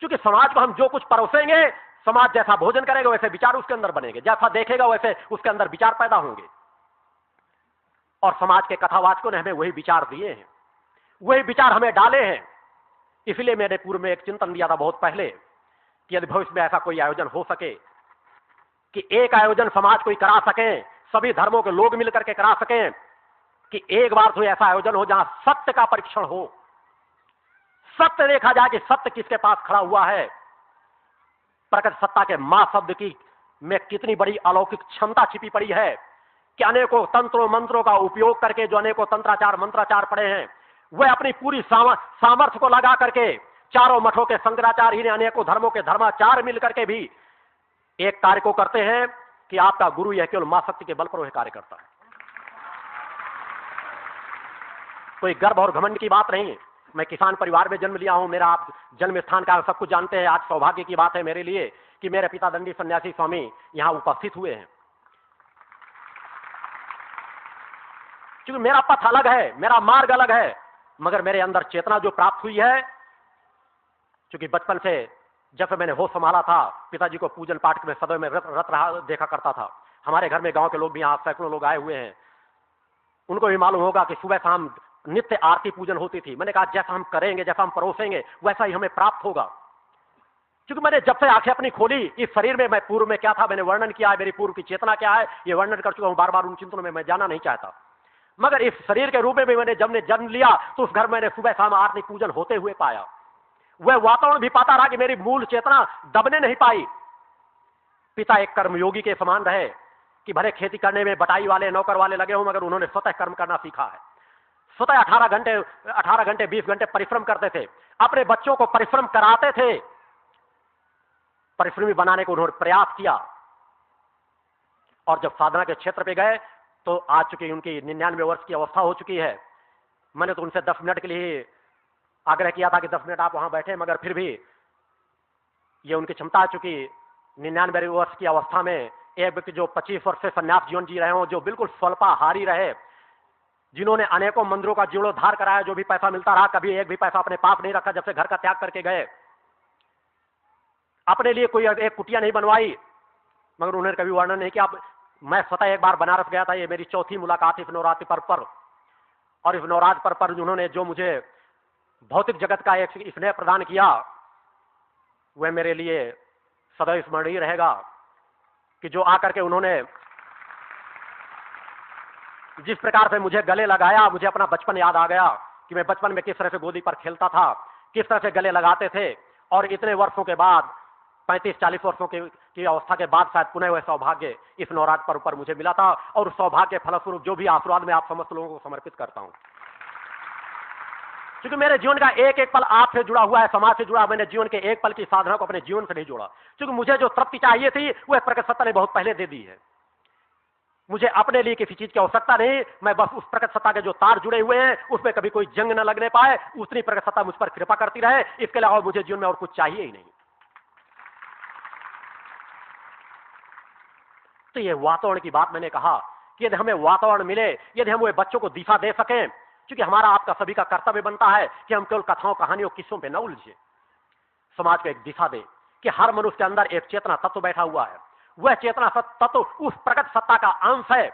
क्योंकि समाज को हम जो कुछ परोसेंगे, समाज जैसा भोजन करेगा वैसे विचार उसके अंदर बनेंगे, जैसा देखेगा वैसे उसके अंदर विचार पैदा होंगे। और समाज के कथावाचकों ने हमें वही विचार दिए हैं, वही विचार हमें डाले हैं। इसलिए मैंने पूर्व में एक चिंतन दिया था बहुत पहले कि यदि भविष्य में ऐसा कोई आयोजन हो सके कि एक आयोजन समाज कोई करा सके, सभी धर्मों के लोग मिलकर के करा सकें, कि एक बार तो ऐसा आयोजन हो जहां सत्य का परीक्षण हो, सत्य देखा जाए कि सत्य किसके पास खड़ा हुआ है। प्रकट सत्ता के मां शब्द की में कितनी बड़ी अलौकिक क्षमता छिपी पड़ी है कि अनेकों तंत्रों मंत्रों का उपयोग करके जो अनेकों तंत्राचार मंत्राचार पड़े हैं, वह अपनी पूरी सामर्थ्य को लगा करके, चारों मठों के शंकराचार्य ही ने अनेकों धर्मों के धर्माचार्य मिलकर के भी एक कार्य को करते हैं कि आपका गुरु यह केवल मां शक्ति के बल पर वह कार्य करता है। कोई गर्व और घमंड की बात नहीं है। मैं किसान परिवार में जन्म लिया हूं, मेरा आप जन्म स्थान का सब कुछ जानते हैं। आज सौभाग्य की बात है मेरे लिए कि मेरे पिता दंडी सन्यासी स्वामी यहां उपस्थित हुए हैं, क्योंकि मेरा पथ अलग है, मेरा मार्ग अलग है, मगर मेरे अंदर चेतना जो प्राप्त हुई है, क्योंकि बचपन से जब मैंने होश संभाला था, पिताजी को पूजन पाठ में सदैव में रत रहा देखा करता था। हमारे घर में गांव के लोग भी यहाँ सैकड़ों लोग आए हुए हैं, उनको भी मालूम होगा कि सुबह शाम नित्य आरती पूजन होती थी। मैंने कहा जैसा हम करेंगे, जैसा हम परोसेंगे, वैसा ही हमें प्राप्त होगा। क्योंकि मैंने जब से आंखें अपनी खोली इस शरीर में, मैं पूर्व में क्या था मैंने वर्णन किया है, मेरी पूर्व की चेतना क्या है ये वर्णन कर चुका हूं, बार बार उन चिंतनों में मैं जाना नहीं चाहता। मगर इस शरीर के रूप में भी मैंने जब ने जन्म लिया तो उस घर में मैंने सुबह शाम आरती पूजन होते हुए पाया। वह वातावरण भी पाता रहा कि मेरी मूल चेतना दबने नहीं पाई। पिता एक कर्मयोगी के समान रहे कि भले खेती करने में बटाई वाले नौकर वाले लगे हों, मगर उन्होंने स्वतः कर्म करना सीखा है। स्वतः 18 घंटे 20 घंटे परिश्रम करते थे, अपने बच्चों को परिश्रम कराते थे, परिश्रमी बनाने को उन्होंने प्रयास किया। और जब साधना के क्षेत्र पे गए तो आज चुकी उनकी 99 वर्ष की अवस्था हो चुकी है। मैंने तो उनसे 10 मिनट के लिए आग्रह किया था कि 10 मिनट आप वहां बैठे, मगर फिर भी ये उनकी क्षमता, चुकी 99 वर्ष की अवस्था में एक व्यक्ति जो 25 वर्ष से संन्यास जीवन जी रहे हो, जो बिल्कुल स्वल्पाहारी रहे, जिन्होंने अनेकों मंदिरों का जीर्णोद्धार कराया, जो भी पैसा मिलता रहा कभी एक भी पैसा अपने पास नहीं रखा जब से घर का त्याग करके गए, अपने लिए कोई एक कुटिया नहीं बनवाई, मगर उन्होंने कभी वर्णन नहीं किया। मैं स्वतः एक बार बनारस गया था, ये मेरी चौथी मुलाकात इस नवरात्रि पर्व पर, और इस नवरात्रि पर्व पर उन्होंने जो मुझे भौतिक जगत का एक स्नेह प्रदान किया, वह मेरे लिए सदैव स्मरणीय रहेगा। कि जो आकर के उन्होंने जिस प्रकार से मुझे गले लगाया, मुझे अपना बचपन याद आ गया कि मैं बचपन में किस तरह से गोदी पर खेलता था, किस तरह से गले लगाते थे, और इतने वर्षों के बाद 35-40 वर्षों की अवस्था के बाद शायद पुनः वह सौभाग्य इस नवरात्र पर्व पर मुझे मिला था। और उस सौभाग्य फलस्वरूप जो भी आशीर्वाद मैं आप समस्त लोगों को समर्पित करता हूं, क्योंकि मेरे जीवन का एक एक पल आपसे जुड़ा हुआ है, समाज से जुड़ा। मैंने जीवन के एक पल की साधना को अपने जीवन से नहीं जोड़ा, क्योंकि मुझे जो तृप्ति चाहिए थी वह प्रकट सत्ता ने बहुत पहले दे दी है। मुझे अपने लिए किसी चीज की आवश्यकता नहीं, मैं बस उस प्रकट सत्ता के जो तार जुड़े हुए हैं उसमें कभी कोई जंग न लगने पाए, उतनी प्रकट सत्ता मुझ पर कृपा करती रहे। इसके अलावा मुझे जीवन में और कुछ चाहिए ही नहीं। तो ये वातावरण की बात मैंने कहा कि यदि हमें वातावरण मिले, यदि हम वो बच्चों को दिशा दे सकें, क्योंकि हमारा आपका सभी का कर्तव्य बनता है कि हम केवल कथाओं कहानियों किस्सों पे न उलझे, समाज को एक दिशा दे कि हर मनुष्य के अंदर एक चेतना तत्व बैठा हुआ है। वह चेतना तत्व उस प्रकट सत्ता का अंश है,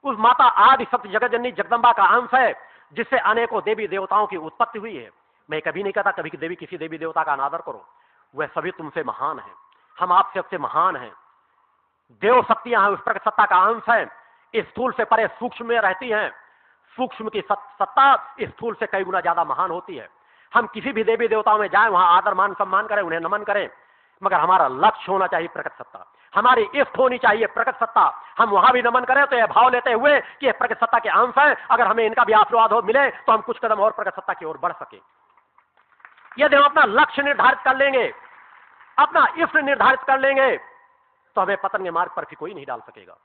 उस माता आदि सत्य जगत जननी जगदम्बा का अंश है, जिससे अनेकों देवी देवताओं की उत्पत्ति हुई है। मैं कभी नहीं कहता कभी देवी किसी देवी देवता का अनादर करो, वह सभी तुमसे महान है, हम आप सबसे महान हैं। देव शक्तियां हैं, उस प्रकट सत्ता का अंश है। इस स्थूल से परे सूक्ष्म में रहती हैं, सूक्ष्म की सत्ता इस स्थूल से कई गुना ज्यादा महान होती है। हम किसी भी देवी देवताओं में जाएं, वहां आदर मान सम्मान करें, उन्हें नमन करें, मगर हमारा लक्ष्य होना चाहिए प्रकट सत्ता, हमारी इष्ट होनी चाहिए प्रकट सत्ता। हम वहां भी नमन करें तो यह भाव लेते हुए कि यह प्रकट सत्ता के अंश है, अगर हमें इनका भी आशीर्वाद हो मिले तो हम कुछ कदम और प्रकट सत्ता की ओर बढ़ सके। यदि हम अपना लक्ष्य निर्धारित कर लेंगे, अपना इष्ट निर्धारित कर लेंगे, तो हमें पतन के मार्ग पर भी कोई नहीं डाल सकेगा।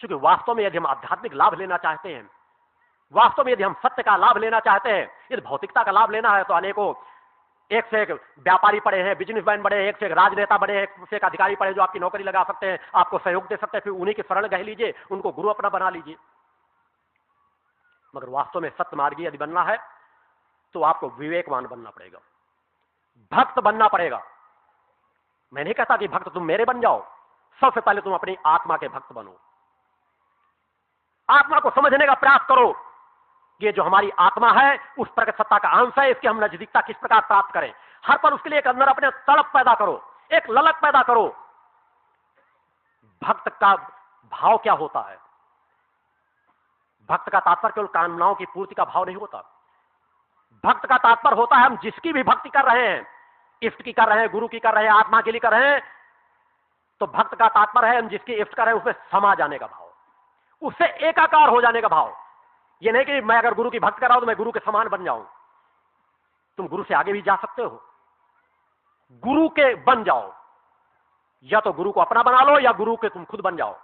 क्योंकि वास्तव में यदि हम आध्यात्मिक लाभ लेना चाहते हैं, वास्तव में यदि हम सत्य का लाभ लेना चाहते हैं, यदि भौतिकता का लाभ लेना है, तो अनेकों एक से एक व्यापारी पड़े हैं, बिजनेसमैन बड़े हैं, एक से एक राजनेता बड़े हैं, एक से एक अधिकारी पड़े जो आपकी नौकरी लगा सकते हैं, आपको सहयोग दे सकते हैं, फिर उन्हीं के शरण कह लीजिए, उनको गुरु अपना बना लीजिए। मगर वास्तव में सत्य मार्गी यदि बनना है तो आपको विवेकवान बनना पड़ेगा, भक्त बनना पड़ेगा। मैं नहीं कहता कि भक्त तुम मेरे बन जाओ, सबसे पहले तुम अपनी आत्मा के भक्त बनो। आत्मा को समझने का प्रयास करो, ये जो हमारी आत्मा है उस प्रकट सत्ता का अंश है, इसकी हम नजदीकता किस प्रकार प्राप्त करें। हर पर उसके लिए एक अंदर अपने तड़प पैदा करो, एक ललक पैदा करो। भक्त का भाव क्या होता है? भक्त का तात्पर्य केवल कामनाओं की पूर्ति का भाव नहीं होता। भक्त का तात्पर्य होता है हम जिसकी भी भक्ति कर रहे हैं, इष्ट की कर रहे हैं, गुरु की कर रहे हैं, आत्मा के लिए कर रहे हैं, तो भक्त का तात्पर्य है हम जिसकी इष्ट कर रहे हैं उसमें समा जाने का भाव, उससे एकाकार हो जाने का भाव। ये नहीं कि मैं अगर गुरु की भक्त कर रहा हूं तो मैं गुरु के समान बन जाऊं। तुम गुरु से आगे भी जा सकते हो, गुरु के बन जाओ, या तो गुरु को अपना बना लो या गुरु के तुम खुद बन जाओ,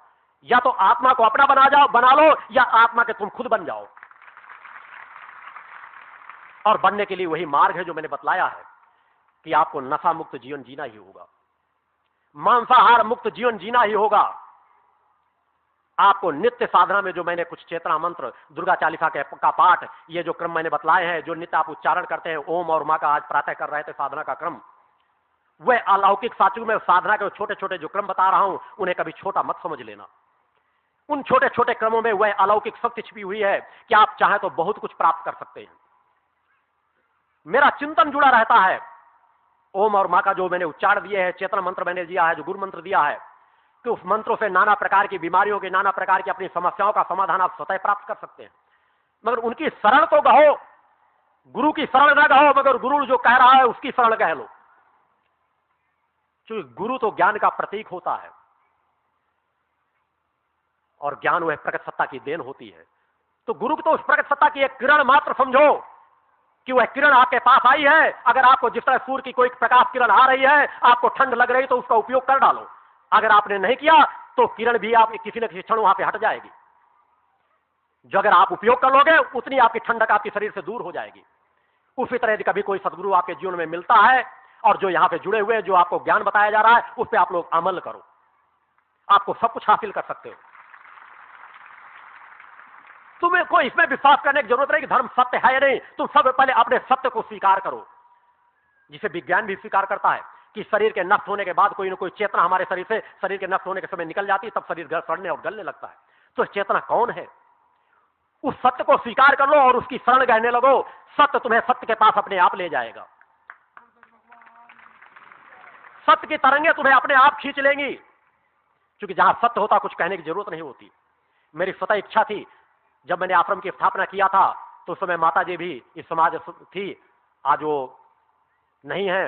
या तो आत्मा को अपना बना लो या आत्मा के तुम खुद बन जाओ। और बनने के लिए वही मार्ग है जो मैंने बतलाया है कि आपको नशा मुक्त जीवन जीना ही होगा, मांसाहार मुक्त जीवन जीना ही होगा। आपको नित्य साधना में जो मैंने कुछ चेतना मंत्र, दुर्गा चालीसा का पाठ, ये जो क्रम मैंने बतलाए हैं, जो नित्य आप उच्चारण करते हैं, ओम और मां का आज प्रातः कर रहे थे साधना का क्रम, वह अलौकिक साचु में साधना के छोटे छोटे जो क्रम बता रहा हूं उन्हें कभी छोटा मत समझ लेना। उन छोटे छोटे क्रमों में वह अलौकिक शक्ति छिपी हुई है कि आप चाहें तो बहुत कुछ प्राप्त कर सकते हैं। मेरा चिंतन जुड़ा रहता है ओम और मां का जो मैंने उच्चारण दिए हैं, चेतना मंत्र मैंने दिया है, जो गुरु मंत्र दिया है, कि उस मंत्रों से नाना प्रकार की बीमारियों के, नाना प्रकार की अपनी समस्याओं का समाधान आप स्वतः प्राप्त कर सकते हैं। मगर उनकी शरण तो कहो, गुरु की शरण न कहो, मगर गुरु जो कह रहा है उसकी शरण कह लो। क्योंकि गुरु तो ज्ञान का प्रतीक होता है और ज्ञान वह प्रकट सत्ता की देन होती है। तो गुरु की तो उस प्रकट सत्ता की एक किरण मात्र समझो कि वह किरण आपके पास आई है। अगर आपको जिस तरह सूर्य की कोई प्रकाश किरण आ रही है, आपको ठंड लग रही तो उसका उपयोग कर डालो। अगर आपने नहीं किया तो किरण भी आप किसी न किसी क्षण वहां पे हट जाएगी। जो अगर आप उपयोग कर लोगे उतनी आपकी ठंडक आपके शरीर से दूर हो जाएगी। उसी तरह यदि कभी कोई सदगुरु आपके जीवन में मिलता है और जो यहां पे जुड़े हुए, जो आपको ज्ञान बताया जा रहा है, उस पर आप लोग अमल करो, आपको सब कुछ हासिल कर सकते हो। तुम्हें कोई इसमें विश्वास करने की जरूरत नहीं कि धर्म सत्य है या नहीं। तुम सब पहले अपने सत्य को स्वीकार करो, जिसे विज्ञान भी स्वीकार करता है। कि शरीर के नष्ट होने के बाद कोई ना कोई चेतना हमारे शरीर से, शरीर के नष्ट होने के समय निकल जाती है, तब शरीर सड़ने और गलने लगता है। तो चेतना कौन है? उस सत्य को स्वीकार कर लो और उसकी शरण गहने लगो। सत्य तुम्हें सत्य के पास अपने आप ले जाएगा। सत्य की तरंगे तुम्हें अपने आप खींच लेंगी, क्योंकि जहां सत्य होता कुछ कहने की जरूरत नहीं होती। मेरी स्वतः इच्छा थी, जब मैंने आश्रम की स्थापना किया था तो उस समय माता जी भी इस समाज थी, आज वो नहीं है,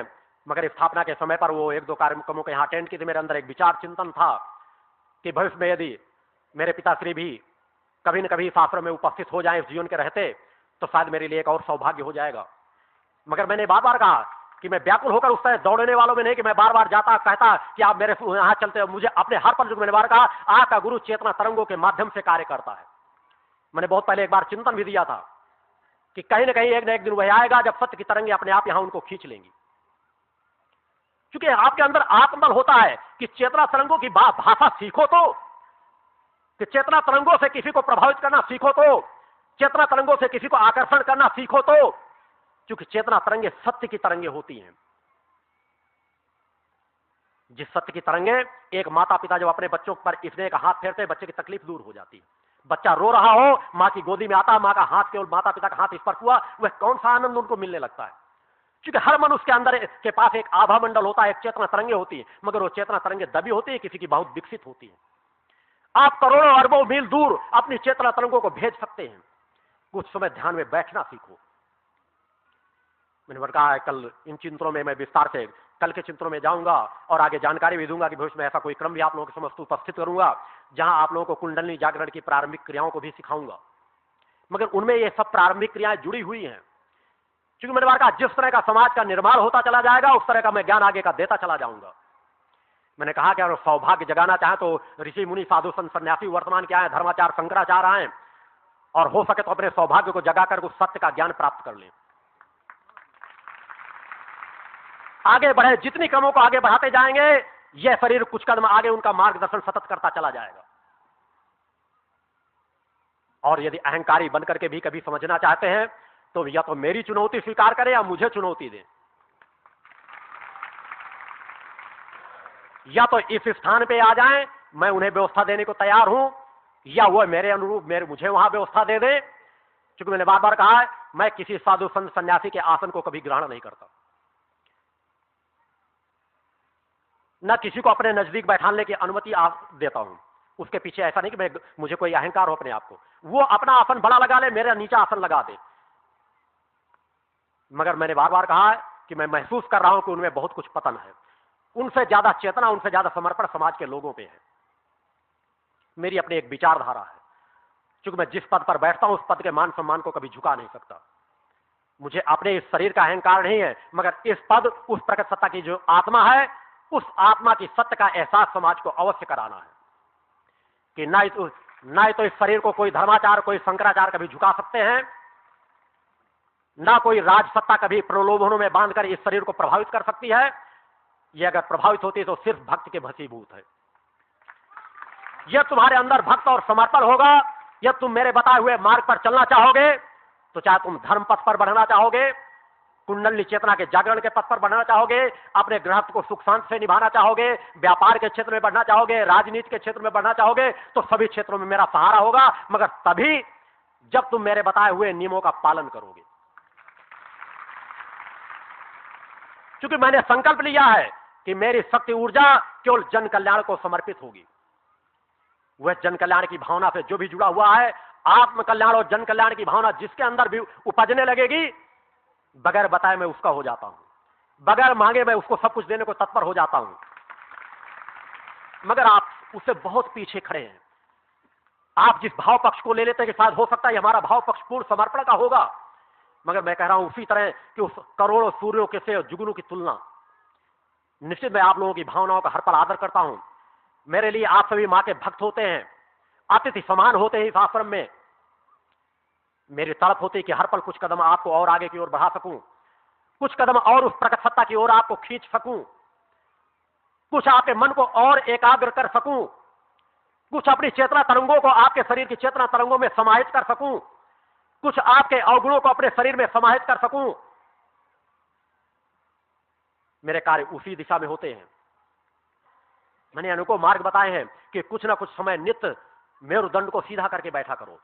मगर स्थापना के समय पर वो 1-2 कार्यक्रमों को यहां अटेंड की थी। मेरे अंदर एक विचार चिंतन था कि भविष्य में यदि मेरे पिताश्री भी कभी न कभी इस आश्रम में उपस्थित हो जाएं इस जीवन के रहते, तो शायद मेरे लिए एक और सौभाग्य हो जाएगा। मगर मैंने बार बार कहा कि मैं व्याकुल होकर उस तरह दौड़ने वालों में नहीं कि मैं बार बार जाता कहता कि आप मेरे यहां चलते हो। मुझे अपने हर पल, जो मैंने बार कहा, आपका गुरु चेतना तरंगों के माध्यम से कार्य करता है। मैंने बहुत पहले एक बार चिंतन भी दिया था कि कहीं ना कहीं एक न एक दिन वह आएगा जब सत्य की तरंगे अपने आप यहां उनको खींच लेंगी, क्योंकि आपके अंदर आत्मबल होता है कि चेतना तरंगों की भाषा सीखो, तो कि चेतना तरंगों से किसी को प्रभावित करना सीखो, तो चेतना तरंगों से किसी को आकर्षण करना सीखो, तो क्योंकि चेतना तरंगे सत्य की तरंगे होती हैं। जिस सत्य की तरंगे, एक माता पिता जब अपने बच्चों पर इसने एक हाथ फेरते, बच्चे की तकलीफ दूर हो जाती है। बच्चा रो रहा हो, मां की गोदी में आता, मां का हाथ, केवल माता पिता का हाथ स्पर्श हुआ, वह कौन सा आनंद उनको मिलने लगता है। क्योंकि हर मनुष्य के अंदर के पास एक आभा मंडल होता है, एक चेतना तरंगे होती है, मगर वो चेतना तरंगे दबी होती है, किसी की बहुत विकसित होती है। आप करोड़ों अरबों मील दूर अपनी चेतना तरंगों को भेज सकते हैं। कुछ समय ध्यान में बैठना सीखो। मैंने कहा है, कल इन चिंतनों में मैं विस्तार से कल के चिंतनों में जाऊंगा और आगे जानकारी भी दूंगा कि भविष्य में ऐसा कोई क्रम भी आप लोगों के समक्ष उपस्थित करूंगा, जहां आप लोगों को कुंडलिनी जागरण की प्रारंभिक क्रियाओं को भी सिखाऊंगा। मगर उनमें ये सब प्रारंभिक क्रियाएं जुड़ी हुई हैं, क्योंकि मैंने कहा जिस तरह का समाज का निर्माण होता चला जाएगा, उस तरह का मैं ज्ञान आगे का देता चला जाऊंगा। मैंने कहा कि अगर सौभाग्य जगाना चाहे तो ऋषि मुनि साधु संत सन्यासी वर्तमान क्या है, धर्माचार्य शंकराचार्य आए, और हो सके तो अपने सौभाग्य को जगाकर उस सत्य का ज्ञान प्राप्त कर लें। आगे बढ़े, जितनी क्रमों को आगे बढ़ाते जाएंगे, यह शरीर कुछ कदम आगे उनका मार्गदर्शन सतत करता चला जाएगा। और यदि अहंकारी बनकर के भी कभी समझना चाहते हैं, तो या तो मेरी चुनौती स्वीकार करें या मुझे चुनौती दें। या तो इस स्थान पे आ जाएं, मैं उन्हें व्यवस्था देने को तैयार हूं, या वह मेरे अनुरूप मुझे वहां व्यवस्था दे दें। क्योंकि मैंने बार बार कहा है, मैं किसी साधु संत सन्यासी के आसन को कभी ग्रहण नहीं करता, न किसी को अपने नजदीक बैठाने की अनुमति देता हूं। उसके पीछे ऐसा नहीं कि मुझे कोई अहंकार हो अपने आप को, वो अपना आसन बड़ा लगा ले, मेरा नीचा आसन लगा दे। मगर मैंने बार बार कहा है कि मैं महसूस कर रहा हूं कि उनमें बहुत कुछ पतन है। उनसे ज्यादा चेतना, उनसे ज्यादा समर्पण समाज के लोगों पे है। मेरी अपनी एक विचारधारा है, क्योंकि मैं जिस पद पर बैठता हूं उस पद के मान सम्मान को कभी झुका नहीं सकता। मुझे अपने इस शरीर का अहंकार नहीं है, मगर इस पद, उस प्रकट सत्ता की जो आत्मा है, उस आत्मा की सत्य का एहसास समाज को अवश्य कराना है कि ना तो इस शरीर को कोई धर्माचार, कोई शंकराचार्य कभी झुका सकते हैं, ना कोई राज सत्ता कभी प्रलोभनों में बांधकर इस शरीर को प्रभावित कर सकती है। ये अगर प्रभावित होती है तो सिर्फ भक्त के भसीभूत है। यह तुम्हारे अंदर भक्त और समर्पण होगा, यह तुम मेरे बताए हुए मार्ग पर चलना चाहोगे, तो चाहे तुम धर्म पथ पर बढ़ना चाहोगे, कुंडली चेतना के जागरण के पथ पर बढ़ना चाहोगे, अपने गृहस्थ को सुख शांति से निभाना चाहोगे, व्यापार के क्षेत्र में बढ़ना चाहोगे, राजनीति के क्षेत्र में बढ़ना चाहोगे, तो सभी क्षेत्रों में मेरा सहारा होगा, मगर तभी जब तुम मेरे बताए हुए नियमों का पालन करोगे। क्योंकि मैंने संकल्प लिया है कि मेरी शक्ति ऊर्जा केवल जन कल्याण को समर्पित होगी। वह जन कल्याण की भावना से जो भी जुड़ा हुआ है, आत्म कल्याण और जन कल्याण की भावना जिसके अंदर भी उपजने लगेगी, बगैर बताए मैं उसका हो जाता हूं, बगैर मांगे मैं उसको सब कुछ देने को तत्पर हो जाता हूं। मगर आप उससे बहुत पीछे खड़े हैं। आप जिस भाव पक्ष को ले लेते हैं कि शायद हो सकता है हमारा भाव पक्ष पूर्ण समर्पण का होगा, मगर मैं कह रहा हूं उसी तरह कि उस करोड़ों सूर्यों के से जुगनू की तुलना, निश्चित मैं आप लोगों की भावनाओं का हर पल आदर करता हूं। मेरे लिए आप सभी मां के भक्त होते हैं, अतिथि समान होते हैं इस आश्रम में। मेरी तड़प होती है कि हर पल कुछ कदम आपको और आगे की ओर बढ़ा सकूं, कुछ कदम और उस प्रकट सत्ता की ओर आपको खींच सकूं, कुछ आपके मन को और एकाग्र कर सकूं, कुछ अपनी चेतना तरंगों को आपके शरीर की चेतना तरंगों में समाहित कर सकूं, कुछ आपके अवगुणों को अपने शरीर में समाहित कर सकूं। मेरे कार्य उसी दिशा में होते हैं। मैंने अनेकों मार्ग बताए हैं कि कुछ ना कुछ समय नित्य मेरुदंड को सीधा करके बैठा करो।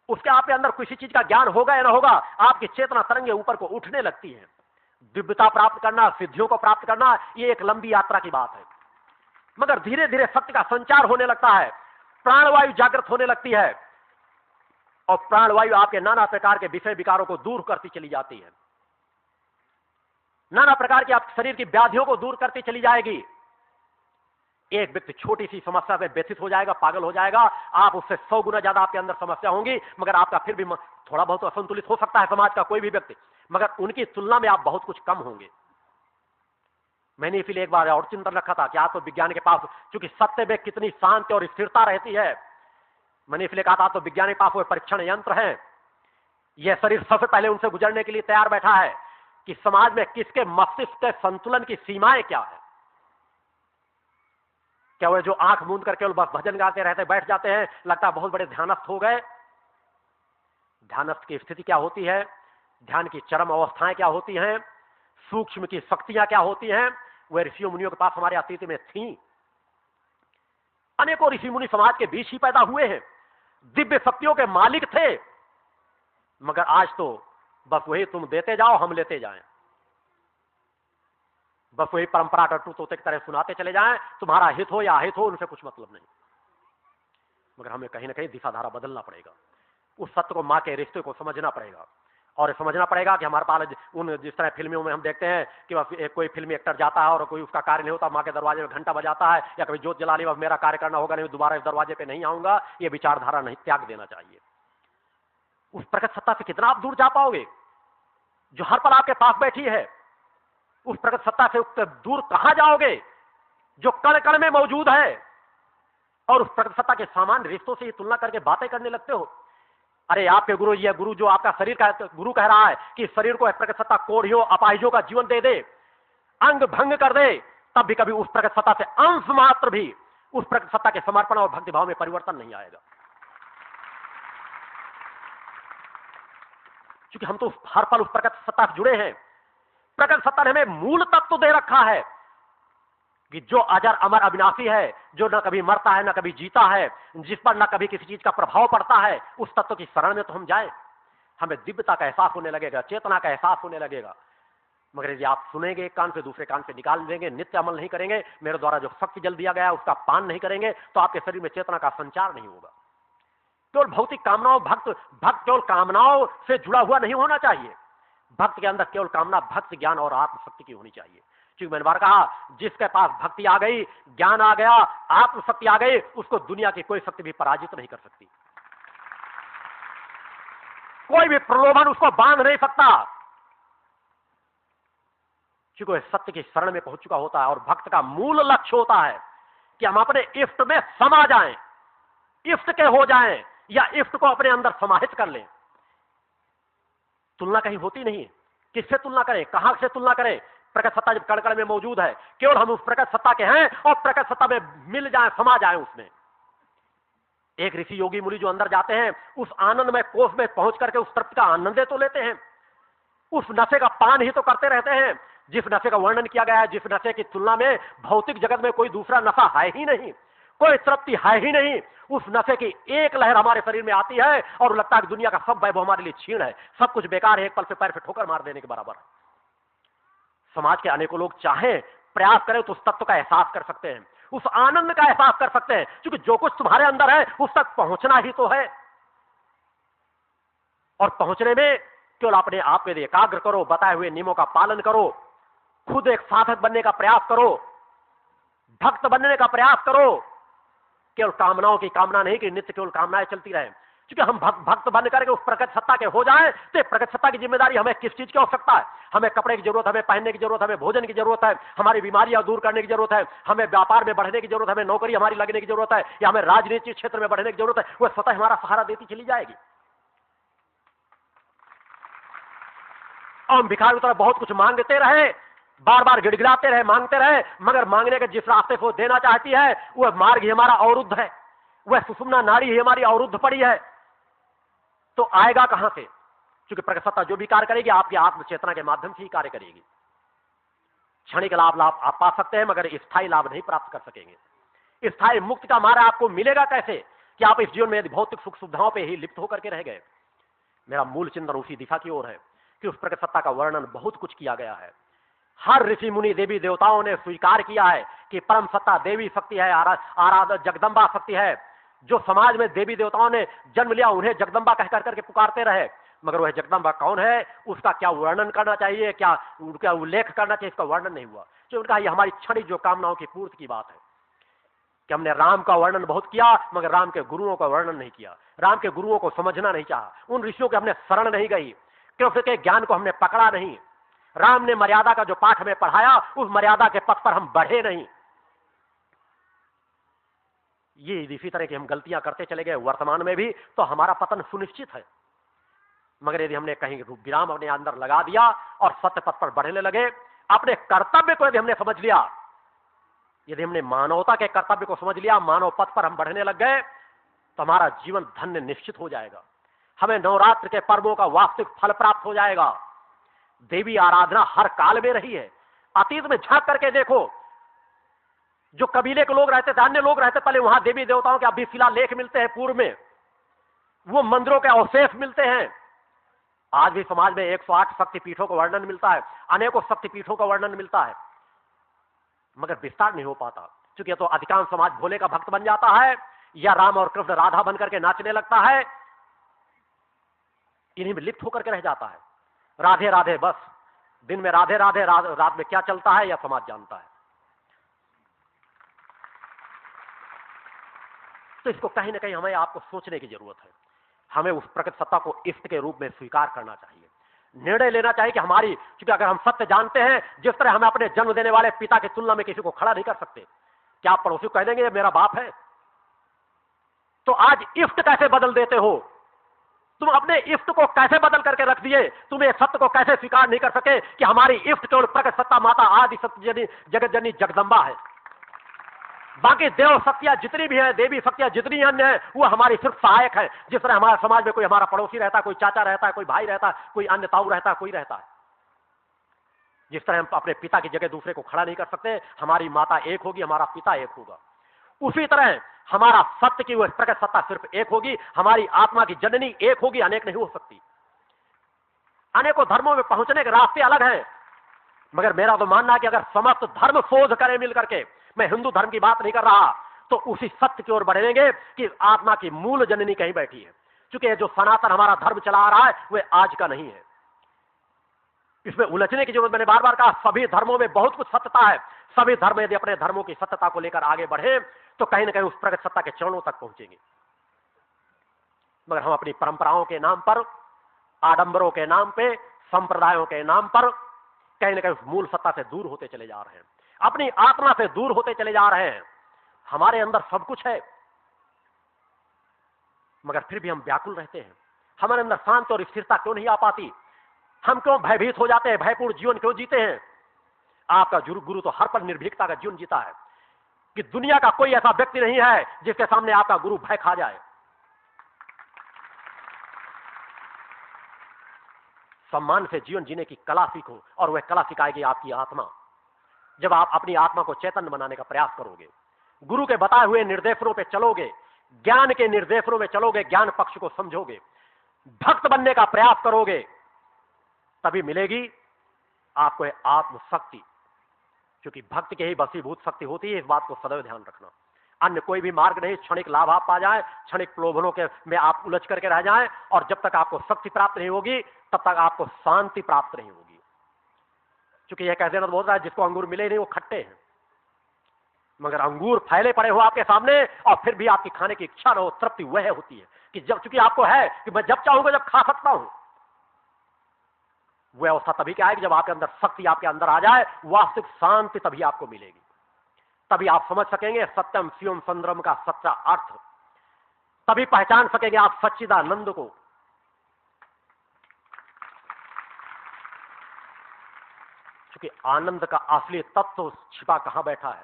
उसके आपके अंदर किसी चीज का ज्ञान होगा या ना होगा, आपकी चेतना तरंगे ऊपर को उठने लगती है। दिव्यता प्राप्त करना, सिद्धियों को प्राप्त करना, ये एक लंबी यात्रा की बात है। मगर धीरे धीरे सत्य का संचार होने लगता है, प्राणवायु जागृत होने लगती है, और प्राणवायु आपके नाना प्रकार के विषय विकारों को दूर करती चली जाती है। नाना प्रकार की आप शरीर की व्याधियों को दूर करती चली जाएगी। एक व्यक्ति छोटी सी समस्या में व्यथित हो जाएगा, पागल हो जाएगा, आप उससे 100 गुना ज्यादा आपके अंदर समस्या होंगी, मगर आपका फिर भी थोड़ा बहुत असंतुलित हो सकता है समाज का कोई भी व्यक्ति, मगर उनकी तुलना में आप बहुत कुछ कम होंगे। मैंने इसलिए एक बार और चिंतन रखा था कि आप तो विज्ञान के पास, क्योंकि सत्य में कितनी शांति और स्थिरता रहती है, मैंने इसलिए कहा था तो विज्ञान के पास वो परीक्षण यंत्र है। यह शरीर सबसे पहले उनसे गुजरने के लिए तैयार बैठा है कि समाज में किसके मस्तिष्क के संतुलन की सीमाएं क्या है। क्या वो जो आंख मूंद करके बस भजन गाते रहते बैठ जाते हैं, लगता है बहुत बड़े ध्यानस्थ हो गए। ध्यानस्थ की स्थिति क्या होती है, ध्यान की चरम अवस्थाएं क्या होती हैं, सूक्ष्म की शक्तियां क्या होती हैं, वह ऋषियों मुनियों के पास हमारे अतीत में थी। अनेकों ऋषि मुनि समाज के बीच ही पैदा हुए हैं, दिव्य शक्तियों के मालिक थे, मगर आज तो बस वही तुम देते जाओ हम लेते जाएं, बस वही परंपरा टट्टू तोते की तरह सुनाते चले जाएं, तुम्हारा हित हो या अहित हो उनसे कुछ मतलब नहीं। मगर हमें कहीं ना कहीं दिशा धारा बदलना पड़ेगा, उस सत्य को, मां के रिश्ते को समझना पड़ेगा, और समझना पड़ेगा कि हमारे पास उन जिस तरह फिल्मों में हम देखते हैं कि कोई फिल्मी एक्टर जाता है और कोई उसका कार्य नहीं होता, मां के दरवाजे में घंटा बजाता है या कभी जोत जला ली, अब मेरा कार्य करना होगा नहीं, दोबारा इस दरवाजे पे नहीं आऊंगा, ये विचारधारा नहीं, त्याग देना चाहिए। उस प्रकट सत्ता से कितना आप दूर जा पाओगे जो हर पल आपके पास बैठी है? उस प्रकट सत्ता से दूर कहां जाओगे जो कण कण में मौजूद है? और उस प्रकट सत्ता के सामान्य रिश्तों से ही तुलना करके बातें करने लगते हो। अरे आपके गुरु, ये गुरु जो आपका शरीर का गुरु कह रहा है कि शरीर को प्रकट सत्ता कोढ़ियों अपाहिजों का जीवन दे दे, अंग भंग कर दे, तब भी कभी उस प्रकट सत्ता से अंश मात्र भी उस प्रकट सत्ता के समर्पण और भक्ति भाव में परिवर्तन नहीं आएगा। क्योंकि हम तो हर पल उस प्रकट सत्ता से जुड़े हैं। प्रकट सत्ता ने हमें मूल तत्व दे रखा है कि जो अजर अमर अविनाशी है, जो न कभी मरता है न कभी जीता है, जिस पर न कभी किसी चीज का प्रभाव पड़ता है, उस तत्व की शरण में तो हम जाए, हमें दिव्यता का एहसास होने लगेगा, चेतना का एहसास होने लगेगा। मगर यदि आप सुनेंगे एक कान से दूसरे कान से निकाल देंगे, नित्य अमल नहीं करेंगे, मेरे द्वारा जो शक्ति जल दिया गया है उसका पान नहीं करेंगे, तो आपके शरीर में चेतना का संचार नहीं होगा। केवल भौतिक कामनाओं, भक्त केवल कामनाओं से जुड़ा हुआ नहीं होना चाहिए। भक्त के अंदर केवल कामना भक्ति, ज्ञान और आत्मशक्ति की होनी चाहिए। क्योंकि मैंने बार कहा, जिसके पास भक्ति आ गई, ज्ञान आ गया, आत्मशक्ति आ गई, उसको दुनिया की कोई शक्ति भी पराजित नहीं कर सकती, कोई भी प्रलोभन उसको बांध नहीं सकता, क्योंकि वह सत्य की शरण में पहुंच चुका होता है। और भक्त का मूल लक्ष्य होता है कि हम अपने इष्ट में समा जाएं, इष्ट के हो जाएं, या इष्ट को अपने अंदर समाहित कर लें। तुलना कहीं होती नहीं, किससे तुलना करें, कहां से तुलना करें? प्रकट सत्ता जब कण कण में मौजूद है, केवल हम उस प्रकट सत्ता के हैं और प्रकट सत्ता में मिल जाएं, समा जाएं उसमें। एक ऋषि योगी मुनि जो अंदर जाते हैं, उस आनंद में कोष में पहुंच करके उस तृप्ति का आनंद तो लेते हैं, उस नशे का पान ही तो करते रहते हैं जिस नशे का वर्णन किया गया है, जिस नशे की तुलना में भौतिक जगत में कोई दूसरा नशा है ही नहीं, कोई तृप्ति है ही नहीं। उस नशे की एक लहर हमारे शरीर में आती है और लगता है कि दुनिया का सब वैभव हमारे लिए छीन है, सब कुछ बेकार है, एक पल से पैर पे ठोकर मार देने के बराबर। समाज के अनेकों लोग चाहें, प्रयास करें तो उस तत्व का एहसास कर सकते हैं, उस आनंद का एहसास कर सकते हैं, क्योंकि जो कुछ तुम्हारे अंदर है उस तक पहुंचना ही तो है। और पहुंचने में केवल अपने आप में एकाग्र करो, बताए हुए नियमों का पालन करो, खुद एक साधक बनने का प्रयास करो, भक्त बनने का प्रयास करो। केवल कामनाओं की कामना नहीं कि नित्य केवल कामनाएं चलती रहे, क्योंकि हम भक्त बन करके उस प्रकट सत्ता के हो जाएं तो प्रकट सत्ता की जिम्मेदारी हमें किस चीज की आवश्यकता है? हमें कपड़े की जरूरत, हमें पहनने की जरूरत, हमें भोजन की जरूरत है, हमारी बीमारियां दूर करने की जरूरत है, हमें व्यापार में बढ़ने की जरूरत है, हमें नौकरी हमारी लगने की जरूरत है, या हमें राजनीतिक क्षेत्र में बढ़ने की जरूरत है। वह स्वतः हमारा सहारा देती चली जाएगी। और हम भिखारी की तरह बहुत कुछ मांगते रहे, बार बार गिड़गिड़ाते रहे, मांगते रहे, मगर मांगने के जिस रास्ते को देना चाहती है वह मार्ग ही हमारा अवरुद्ध है, वह सुषुम्ना नाड़ी ही हमारी अवरुद्ध पड़ी है, तो आएगा कहां से? क्योंकि प्रकट सत्ता जो भी कार्य करेगी आपकी आत्म चेतना के माध्यम से ही कार्य करेगी। क्षणिक लाभ आप पा सकते हैं, मगर स्थायी लाभ नहीं प्राप्त कर सकेंगे। स्थायी मुक्ति का मार्ग आपको मिलेगा कैसे कि आप इस जीवन में भौतिक सुख सुविधाओं पे ही लिप्त होकर के रह गए। मेरा मूल चिंतन उसी दिशा की ओर है कि उस प्रकट सत्ता का वर्णन बहुत कुछ किया गया है। हर ऋषि मुनि देवी देवताओं ने स्वीकार किया है कि परम सत्ता देवी शक्ति है, आराध जगदम्बा शक्ति है। जो समाज में देवी देवताओं ने जन्म लिया उन्हें जगदम्बा कह करके पुकारते रहे, मगर वह जगदम्बा कौन है, उसका क्या वर्णन करना चाहिए, क्या उल्लेख करना चाहिए, इसका वर्णन नहीं हुआ। जो उनका ये हमारी क्षणिक जो कामनाओं की पूर्ति की बात है कि हमने राम का वर्णन बहुत किया, मगर राम के गुरुओं का वर्णन नहीं किया। राम के गुरुओं को समझना नहीं चाहा, उन ऋषियों के हमने शरण नहीं गई, कृष्ण के ज्ञान को हमने पकड़ा नहीं। राम ने मर्यादा का जो पाठ हमें पढ़ाया, उस मर्यादा के पथ पर हम बढ़े नहीं। ये इसी तरह की हम गलतियां करते चले गए वर्तमान में भी, तो हमारा पतन सुनिश्चित है। मगर यदि हमने कहीं विराम अपने अंदर लगा दिया और सत्य पथ पर बढ़ने लगे, अपने कर्तव्य को यदि हमने समझ लिया, यदि हमने मानवता के कर्तव्य को समझ लिया, मानव पथ पर हम बढ़ने लग गए, तो हमारा जीवन धन्य निश्चित हो जाएगा। हमें नवरात्र के पर्वों का वास्तविक फल प्राप्त हो जाएगा। देवी आराधना हर काल में रही है। अतीत में झांक करके देखो, जो कबीले के लोग रहते थे, अन्य लोग रहते, पहले वहां देवी देवताओं के अभी शिलालेख मिलते हैं पूर्व में, वो मंदिरों के अवशेष मिलते हैं। आज भी समाज में 108 शक्तिपीठों का वर्णन मिलता है, अनेकों शक्तिपीठों का वर्णन मिलता है, मगर विस्तार नहीं हो पाता, क्योंकि तो अधिकांश समाज भोले का भक्त बन जाता है या राम और कृष्ण राधा बनकर के नाचने लगता है, इन्हीं में लिप्त होकर के रह जाता है। राधे राधे बस, दिन में राधे राधे, रात में क्या चलता है या समाज जानता है। तो इसको कहीं ना कहीं हमें आपको सोचने की जरूरत है। हमें उस प्रकट सत्ता को इष्ट के रूप में स्वीकार करना चाहिए, निर्णय लेना चाहिए कि हमारी, क्योंकि अगर हम सत्य जानते हैं, जिस तरह हमें अपने जन्म देने वाले पिता की तुलना में किसी को खड़ा नहीं कर सकते, क्या आप पड़ोसी को कह देंगे ये मेरा बाप है? तो आज इष्ट कैसे बदल देते हो? तुम अपने इष्ट को कैसे बदल करके रख दिए? तुम ये सत्य को कैसे स्वीकार नहीं कर सके कि हमारी इष्ट केवल प्रकट सत्ता माता आदि सत्य जगत जननी जगदम्बा है। बाकी देव शक्तियां जितनी भी हैं, देवी शक्तियां जितनी अन्य हैं, वो हमारी सिर्फ सहायक है। जिस तरह हमारे समाज में कोई हमारा पड़ोसी रहता है, कोई चाचा रहता है, कोई भाई रहता है, कोई अन्य ताऊ रहता है, कोई रहता है, जिस तरह हम अपने पिता की जगह दूसरे को खड़ा नहीं कर सकते, हमारी माता एक होगी, हमारा पिता एक होगा, उसी तरह हमारा सत्य की वह प्रकट सत्ता सिर्फ एक होगी, हमारी आत्मा की जननी एक होगी, अनेक नहीं हो सकती। अनेकों धर्मों में पहुंचने के रास्ते अलग हैं, मगर मेरा तो मानना है कि अगर समस्त धर्म शोध करें मिल करके, मैं हिंदू धर्म की बात नहीं कर रहा, तो उसी सत्य की ओर बढ़ेंगे कि आत्मा की मूल जननी कहीं बैठी है। क्योंकि ये जो सनातन हमारा धर्म चला आ रहा है, वह आज का नहीं है। इसमें उलझने की जरूरत, मैंने बार बार कहा, सभी धर्मों में बहुत कुछ सत्यता है। सभी धर्म यदि अपने धर्मों की सत्यता को लेकर आगे बढ़े, तो कहीं ना कहीं उस प्रगट सत्ता के चरणों तक पहुंचेंगे। मगर हम अपनी परंपराओं के नाम पर, आडंबरों के नाम पे, संप्रदायों के नाम पर कहीं ना कहीं उस मूल सत्ता से दूर होते चले जा रहे हैं, अपनी आत्मा से दूर होते चले जा रहे हैं। हमारे अंदर सब कुछ है, मगर फिर भी हम व्याकुल रहते हैं। हमारे अंदर शांति और स्थिरता क्यों नहीं आ पाती? हम क्यों भयभीत हो जाते हैं? भयपूर्ण जीवन क्यों जीते हैं? आपका गुरु तो हर पल निर्भीकता का जीवन जीता है कि दुनिया का कोई ऐसा व्यक्ति नहीं है जिसके सामने आपका गुरु भय खा जाए। सम्मान से जीवन जीने की कला सीखो, और वह कला सिखाएगी आपकी आत्मा। जब आप अपनी आत्मा को चैतन्य बनाने का प्रयास करोगे, गुरु के बताए हुए निर्देशों पे चलोगे, ज्ञान के निर्देशों में चलोगे, ज्ञान पक्ष को समझोगे, भक्त बनने का प्रयास करोगे, तभी मिलेगी आपको आत्मशक्ति। क्योंकि भक्त के ही बसीभूत शक्ति होती है, इस बात को सदैव ध्यान रखना। अन्य कोई भी मार्ग नहीं। क्षणिक लाभ आप पा जाए, क्षणिक प्रलोभनों के में आप उलझ करके रह जाएं, और जब तक आपको शक्ति प्राप्त नहीं होगी, तब तक आपको शांति प्राप्त नहीं होगी। क्योंकि यह कह देना बोल रहा है, जिसको अंगूर मिले नहीं वो खट्टे हैं, मगर अंगूर फैले पड़े हो आपके सामने, और फिर भी आपकी खाने की इच्छा न हो, तृप्ति वह होती है कि जब, चूंकि आपको है कि मैं जब चाहूंगा जब खा सकता हूं। वह अवस्था तभी क्या आएगी जब आपके अंदर शक्ति आपके अंदर आ जाए, वास्तविक शांति तभी आपको मिलेगी। तभी आप समझ सकेंगे सत्यम शिवम सुंदरम का सच्चा अर्थ, तभी पहचान सकेंगे आप सच्चिदानंद को। क्योंकि आनंद का असली तत्व छिपा कहां बैठा है,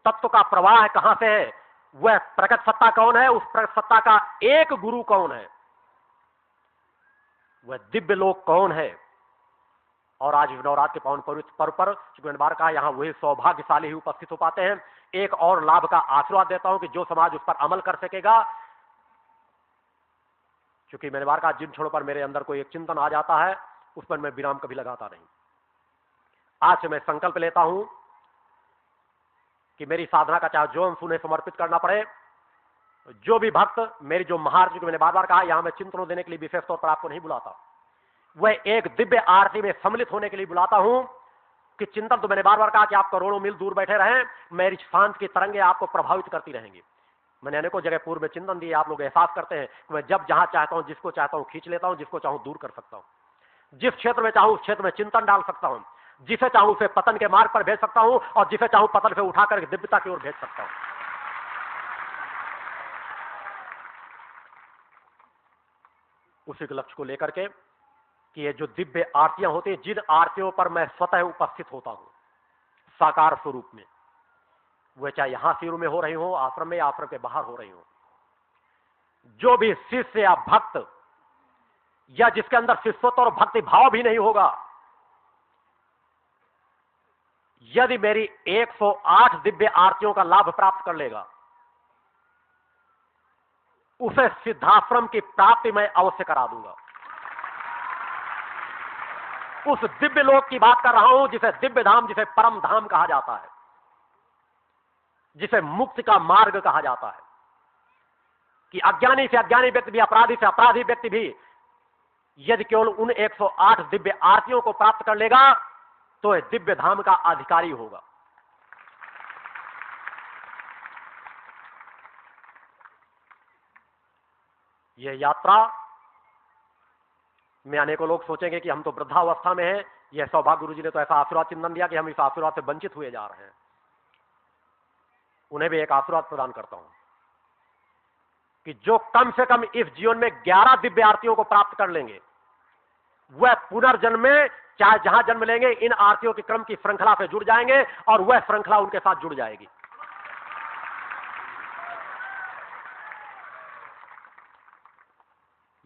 तत्व का प्रवाह कहां से है, वह प्रकट सत्ता कौन है, उस प्रकट सत्ता का एक गुरु कौन है, वह दिव्य लोक कौन है, और आज नवरात्र के पावन पवित्र पर्व पर चूंकि मैंने बार कहा यहाँ वही सौभाग्यशाली ही उपस्थित हो पाते हैं। एक और लाभ का आशीर्वाद देता हूं कि जो समाज उस पर अमल कर सकेगा, क्योंकि मैंने बार कहा जिन क्षणों पर मेरे अंदर कोई एक चिंतन आ जाता है उस पर मैं विराम कभी लगाता नहीं। आज से मैं संकल्प लेता हूं कि मेरी साधना का चाहे जो अंश उन्हें समर्पित करना पड़े, जो भी भक्त मेरी जो महाआरती को मैंने बार बार कहा यहां मैं चिंतनों देने के लिए विशेष तौर पर आपको नहीं बुलाता, वह एक दिव्य आरती में सम्मिलित होने के लिए बुलाता हूं कि चिंतन तो मैंने बार बार कहा कि आप करोड़ों मील दूर बैठे रहें, मेरी शांत की तरंगे आपको प्रभावित करती रहेंगी। मैंने अनेकों जगह पूर्व में चिंतन दिए, आप लोग एहसास करते हैं कि मैं जब जहां चाहता हूं जिसको चाहता हूं खींच लेता हूं, जिसको चाहूं दूर कर सकता हूं, जिस क्षेत्र में चाहूं उस क्षेत्र में चिंतन डाल सकता हूं, जिसे चाहूं उसे पतन के मार्ग पर भेज सकता हूं और जिसे चाहूं पतन से उठाकर दिव्यता की ओर भेज सकता हूं। उसी के लक्ष्य को लेकर के कि ये जो दिव्य आरतियां होती हैं, जिन आरतियों पर मैं स्वतः उपस्थित होता हूं साकार स्वरूप में, वह चाहे यहां शिविर में हो रही हो, आश्रम में, आश्रम के बाहर हो रही हो, जो भी शिष्य या भक्त या जिसके अंदर शिष्यत्व और भक्ति भाव भी नहीं होगा, यदि मेरी 108 दिव्य आरतियों का लाभ प्राप्त कर लेगा, उसे सिद्धाश्रम की प्राप्ति मैं अवश्य करा दूंगा। उस दिव्य लोक की बात कर रहा हूं जिसे दिव्य धाम, जिसे परम धाम कहा जाता है, जिसे मुक्ति का मार्ग कहा जाता है, कि अज्ञानी से अज्ञानी व्यक्ति भी, अपराधी से अपराधी व्यक्ति भी यदि केवल उन 108 दिव्य आरतियों को प्राप्त कर लेगा तो दिव्य धाम का अधिकारी होगा। यह यात्रा में अनेकों लोग सोचेंगे कि हम तो वृद्धावस्था में हैं, यह सौभाग्य गुरु जी ने तो ऐसा आशीर्वाद चिंतन दिया कि हम इस आशीर्वाद से वंचित हुए जा रहे हैं। उन्हें भी एक आशीर्वाद प्रदान करता हूं कि जो कम से कम इस जीवन में 11 दिव्य आरतियों को प्राप्त कर लेंगे, वह पुनर्जन्म में चाहे जहां जन्म लेंगे इन आरतियों के क्रम की श्रृंखला से जुड़ जाएंगे और वह श्रृंखला उनके साथ जुड़ जाएगी।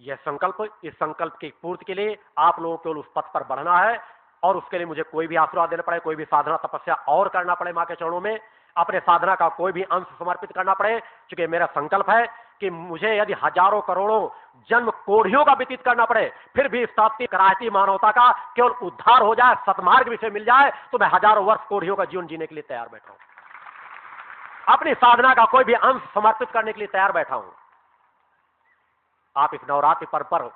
यह संकल्प, इस संकल्प की पूर्ति के लिए आप लोगों को उस पथ पर बढ़ना है और उसके लिए मुझे कोई भी आशीर्वाद देना पड़े, कोई भी साधना तपस्या और करना पड़े, मां के चरणों में अपने साधना का कोई भी अंश समर्पित करना पड़े, क्योंकि मेरा संकल्प है कि मुझे यदि हजारों करोड़ों जन्म कोढ़ियों का व्यतीत करना पड़े, फिर भी इस ताप्ती कराहती मानवता का केवल उद्धार हो जाए, सतमार्ग विषय मिल जाए, तो मैं हजारों वर्ष कोढ़ियों का जीवन जीने के लिए तैयार बैठा हूं। अपनी साधना का कोई भी अंश समर्पित करने के लिए तैयार बैठा हूं। आप इस नवरात्रि पर्व पर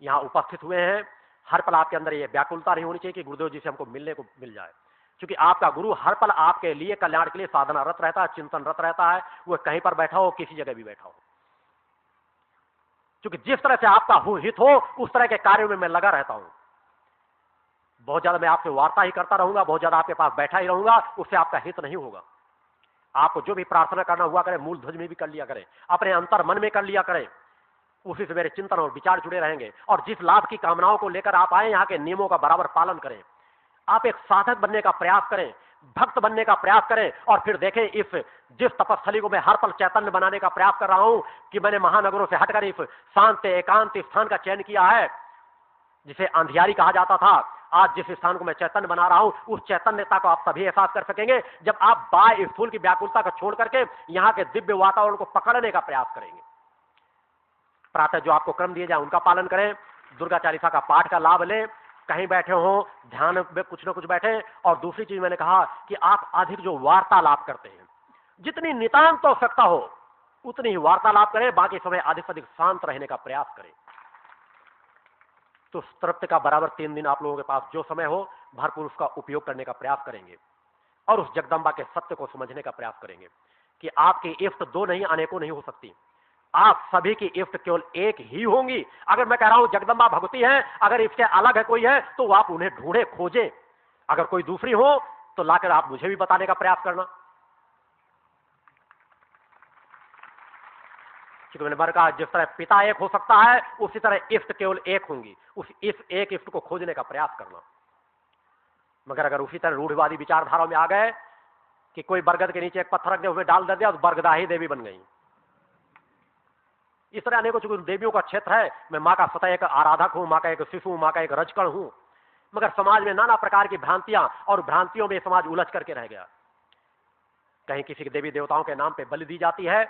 यहां उपस्थित हुए हैं, हर पल आपके अंदर यह व्याकुलता नहीं होनी चाहिए कि गुरुदेव जी से हमको मिलने को मिल जाए, क्योंकि आपका गुरु हर पल आपके लिए कल्याण के लिए साधनारत रहता है, चिंतनरत रहता है, वह कहीं पर बैठा हो, किसी जगह भी बैठा हो, क्योंकि जिस तरह से आपका हित हो उस तरह के कार्यों में मैं लगा रहता हूं। बहुत ज्यादा मैं आपसे वार्ता ही करता रहूंगा, बहुत ज्यादा आपके पास बैठा ही रहूंगा, उससे आपका हित नहीं होगा। आपको जो भी प्रार्थना करना हुआ करे, मूल ध्वज में भी कर लिया करें, अपने अंतर मन में कर लिया करें, उसी से मेरे चिंतन और विचार जुड़े रहेंगे। और जिस लाभ की कामनाओं को लेकर आप आए, यहाँ के नियमों का बराबर पालन करें। आप एक साधक बनने का प्रयास करें, भक्त बनने का प्रयास करें, और फिर देखें इस जिस तपस्थली को मैं हर पल चैतन्य बनाने का प्रयास कर रहा हूं, कि मैंने महानगरों से हटकर इस शांत एकांत स्थान का चयन किया है जिसे अंधियारी कहा जाता था। आज जिस स्थान को मैं चैतन्य बना रहा हूं, उस चैतन्यता को आप तभी एहसास कर सकेंगे जब आप बाह्य स्थूल की व्याकुलता को छोड़ करके यहाँ के दिव्य वातावरण को पकड़ने का प्रयास करेंगे। प्रातः जो आपको क्रम दिए जाए उनका पालन करें, दुर्गा चालीसा का पाठ का लाभ लें, कहीं बैठे हो ध्यान में कुछ न कुछ बैठे। और दूसरी चीज मैंने कहा कि आप अधिक जो वार्तालाप करते हैं, जितनी नितांत आवश्यकता हो उतनी ही वार्तालाप करें, बाकी समय अधिक से अधिक शांत रहने का प्रयास करें। तो तृप्ति का बराबर 3 दिन आप लोगों के पास जो समय हो भरपूर उसका उपयोग करने का प्रयास करेंगे और उस जगदम्बा के सत्य को समझने का प्रयास करेंगे कि आपकी इफ्त 2 नहीं अनेकों नहीं हो सकती, आप सभी की इफ्त केवल एक ही होंगी। अगर मैं कह रहा हूं जगदम्बा भगवती है, अगर इसके अलग है कोई है तो आप उन्हें ढूंढे खोजें, अगर कोई दूसरी हो तो लाकर आप मुझे भी बताने का प्रयास करना। क्योंकि मैंने बार कहा जिस तरह पिता एक हो सकता है उसी तरह इफ्त केवल एक होंगी, इस एक इफ्त को खोजने का प्रयास करना। मगर अगर उसी तरह रूढ़िवादी विचारधाराओं में आ गए कि कोई बरगद के नीचे एक पत्थर रख दे उसमें डाल दे दिया तो बरगदाही देवी बन गई, इस तरह अनेकों चूंकि देवियों का क्षेत्र है, मैं मां का स्वतः एक आराधक हूं, मां का एक शिशु हूं, मां का एक रजकण हूं, मगर समाज में नाना प्रकार की भ्रांतियां और भ्रांतियों में समाज उलझ करके रह गया। कहीं किसी के देवी देवताओं के नाम पे बलि दी जाती है,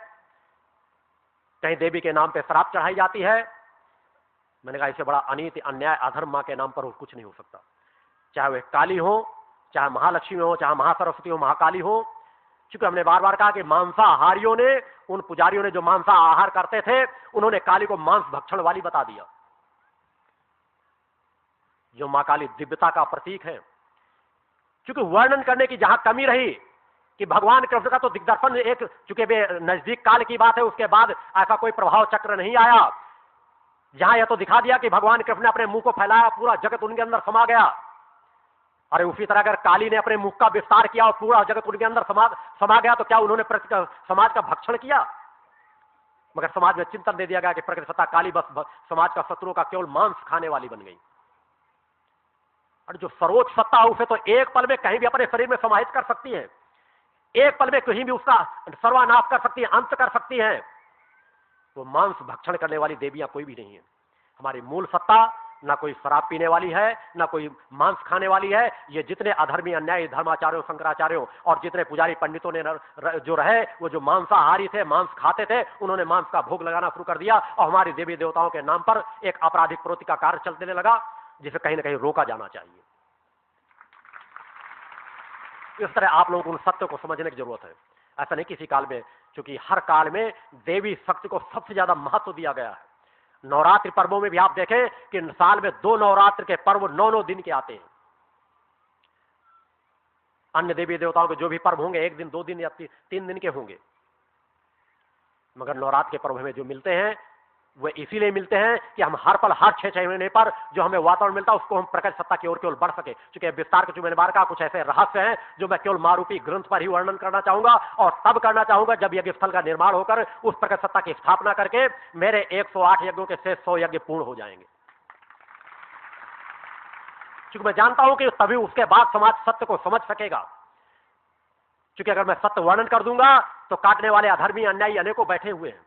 कहीं देवी के नाम पे श्राप चढ़ाई जाती है। मैंने कहा इससे बड़ा अनीति, अन्याय, अधर्म मां के नाम पर कुछ नहीं हो सकता। चाहे वह काली हो, चाहे महालक्ष्मी हो, चाहे महासरस्वती हो, महाकाली हो। क्योंकि हमने बार बार कहा कि मांसाहारियों ने, उन पुजारियों ने जो मांसाहार करते थे, उन्होंने काली को मांस भक्षण वाली बता दिया। जो मां काली दिव्यता का प्रतीक है। क्योंकि वर्णन करने की जहां कमी रही कि भगवान कृष्ण का तो दिग्दर्शन एक, चूंकि वे नजदीक काल की बात है, उसके बाद ऐसा कोई प्रभाव चक्र नहीं आया। जहां यह तो दिखा दिया कि भगवान कृष्ण ने अपने मुंह को फैलाया, पूरा जगत उनके अंदर समा गया। अरे उसी तरह अगर काली ने अपने मुख का विस्तार किया और पूरा जगत उनके अंदर समा गया, तो क्या उन्होंने समाज का भक्षण किया? मगर समाज में चिंतन दे दिया गया कि प्रकृति सत्ता काली बस समाज का शत्रुओं का केवल मांस खाने वाली बन गई। और जो सर्वोच्च सत्ता है उसे तो एक पल में कहीं भी अपने शरीर में समाहित कर सकती है, एक पल में कहीं भी उसका सर्वनाश कर सकती है, अंत कर सकती है। वो मांस भक्षण करने वाली देवियां कोई भी नहीं है। हमारी मूल सत्ता ना कोई शराब पीने वाली है, ना कोई मांस खाने वाली है। ये जितने अधर्मी, अन्यायी धर्माचार्यों, शंकराचार्यों और जितने पुजारी पंडितों ने जो रहे, वो जो मांसाहारी थे, मांस खाते थे, उन्होंने मांस का भोग लगाना शुरू कर दिया और हमारी देवी देवताओं के नाम पर एक आपराधिक प्रवृत्ति का कार्य चलने लगा, जिसे कहीं ना कहीं रोका जाना चाहिए। इस तरह आप लोगों को उन सत्य को समझने की जरूरत है। ऐसा नहीं किसी काल में, क्योंकि हर काल में देवी शक्ति को सबसे ज्यादा महत्व दिया गया है। नवरात्रि पर्वों में भी आप देखें कि साल में 2 नवरात्र के पर्व 9-9 दिन के आते हैं। अन्य देवी देवताओं के जो भी पर्व होंगे 1 दिन, 2 दिन या 3 दिन के होंगे, मगर नवरात्र के पर्व हमें जो मिलते हैं वे इसीलिए मिलते हैं कि हम हर पल, हर 6 महीने पर जो हमें वातावरण मिलता है उसको हम प्रकट सत्ता की ओर केवल बढ़ सके। क्योंकि विस्तार के जो मैंने बार कहा, कुछ ऐसे रहस्य हैं जो मैं केवल मारूपी ग्रंथ पर ही वर्णन करना चाहूंगा, और तब करना चाहूंगा जब यज्ञ स्थल का निर्माण होकर उस प्रकट सत्ता की स्थापना करके मेरे 108 यज्ञों के शेष 100 यज्ञ पूर्ण हो जाएंगे। क्योंकि मैं जानता हूं कि तभी उसके बाद समाज सत्य को समझ सकेगा। क्योंकि अगर मैं सत्य वर्णन कर दूंगा तो काटने वाले अधर्मी, अन्यायी अनेकों बैठे हुए हैं।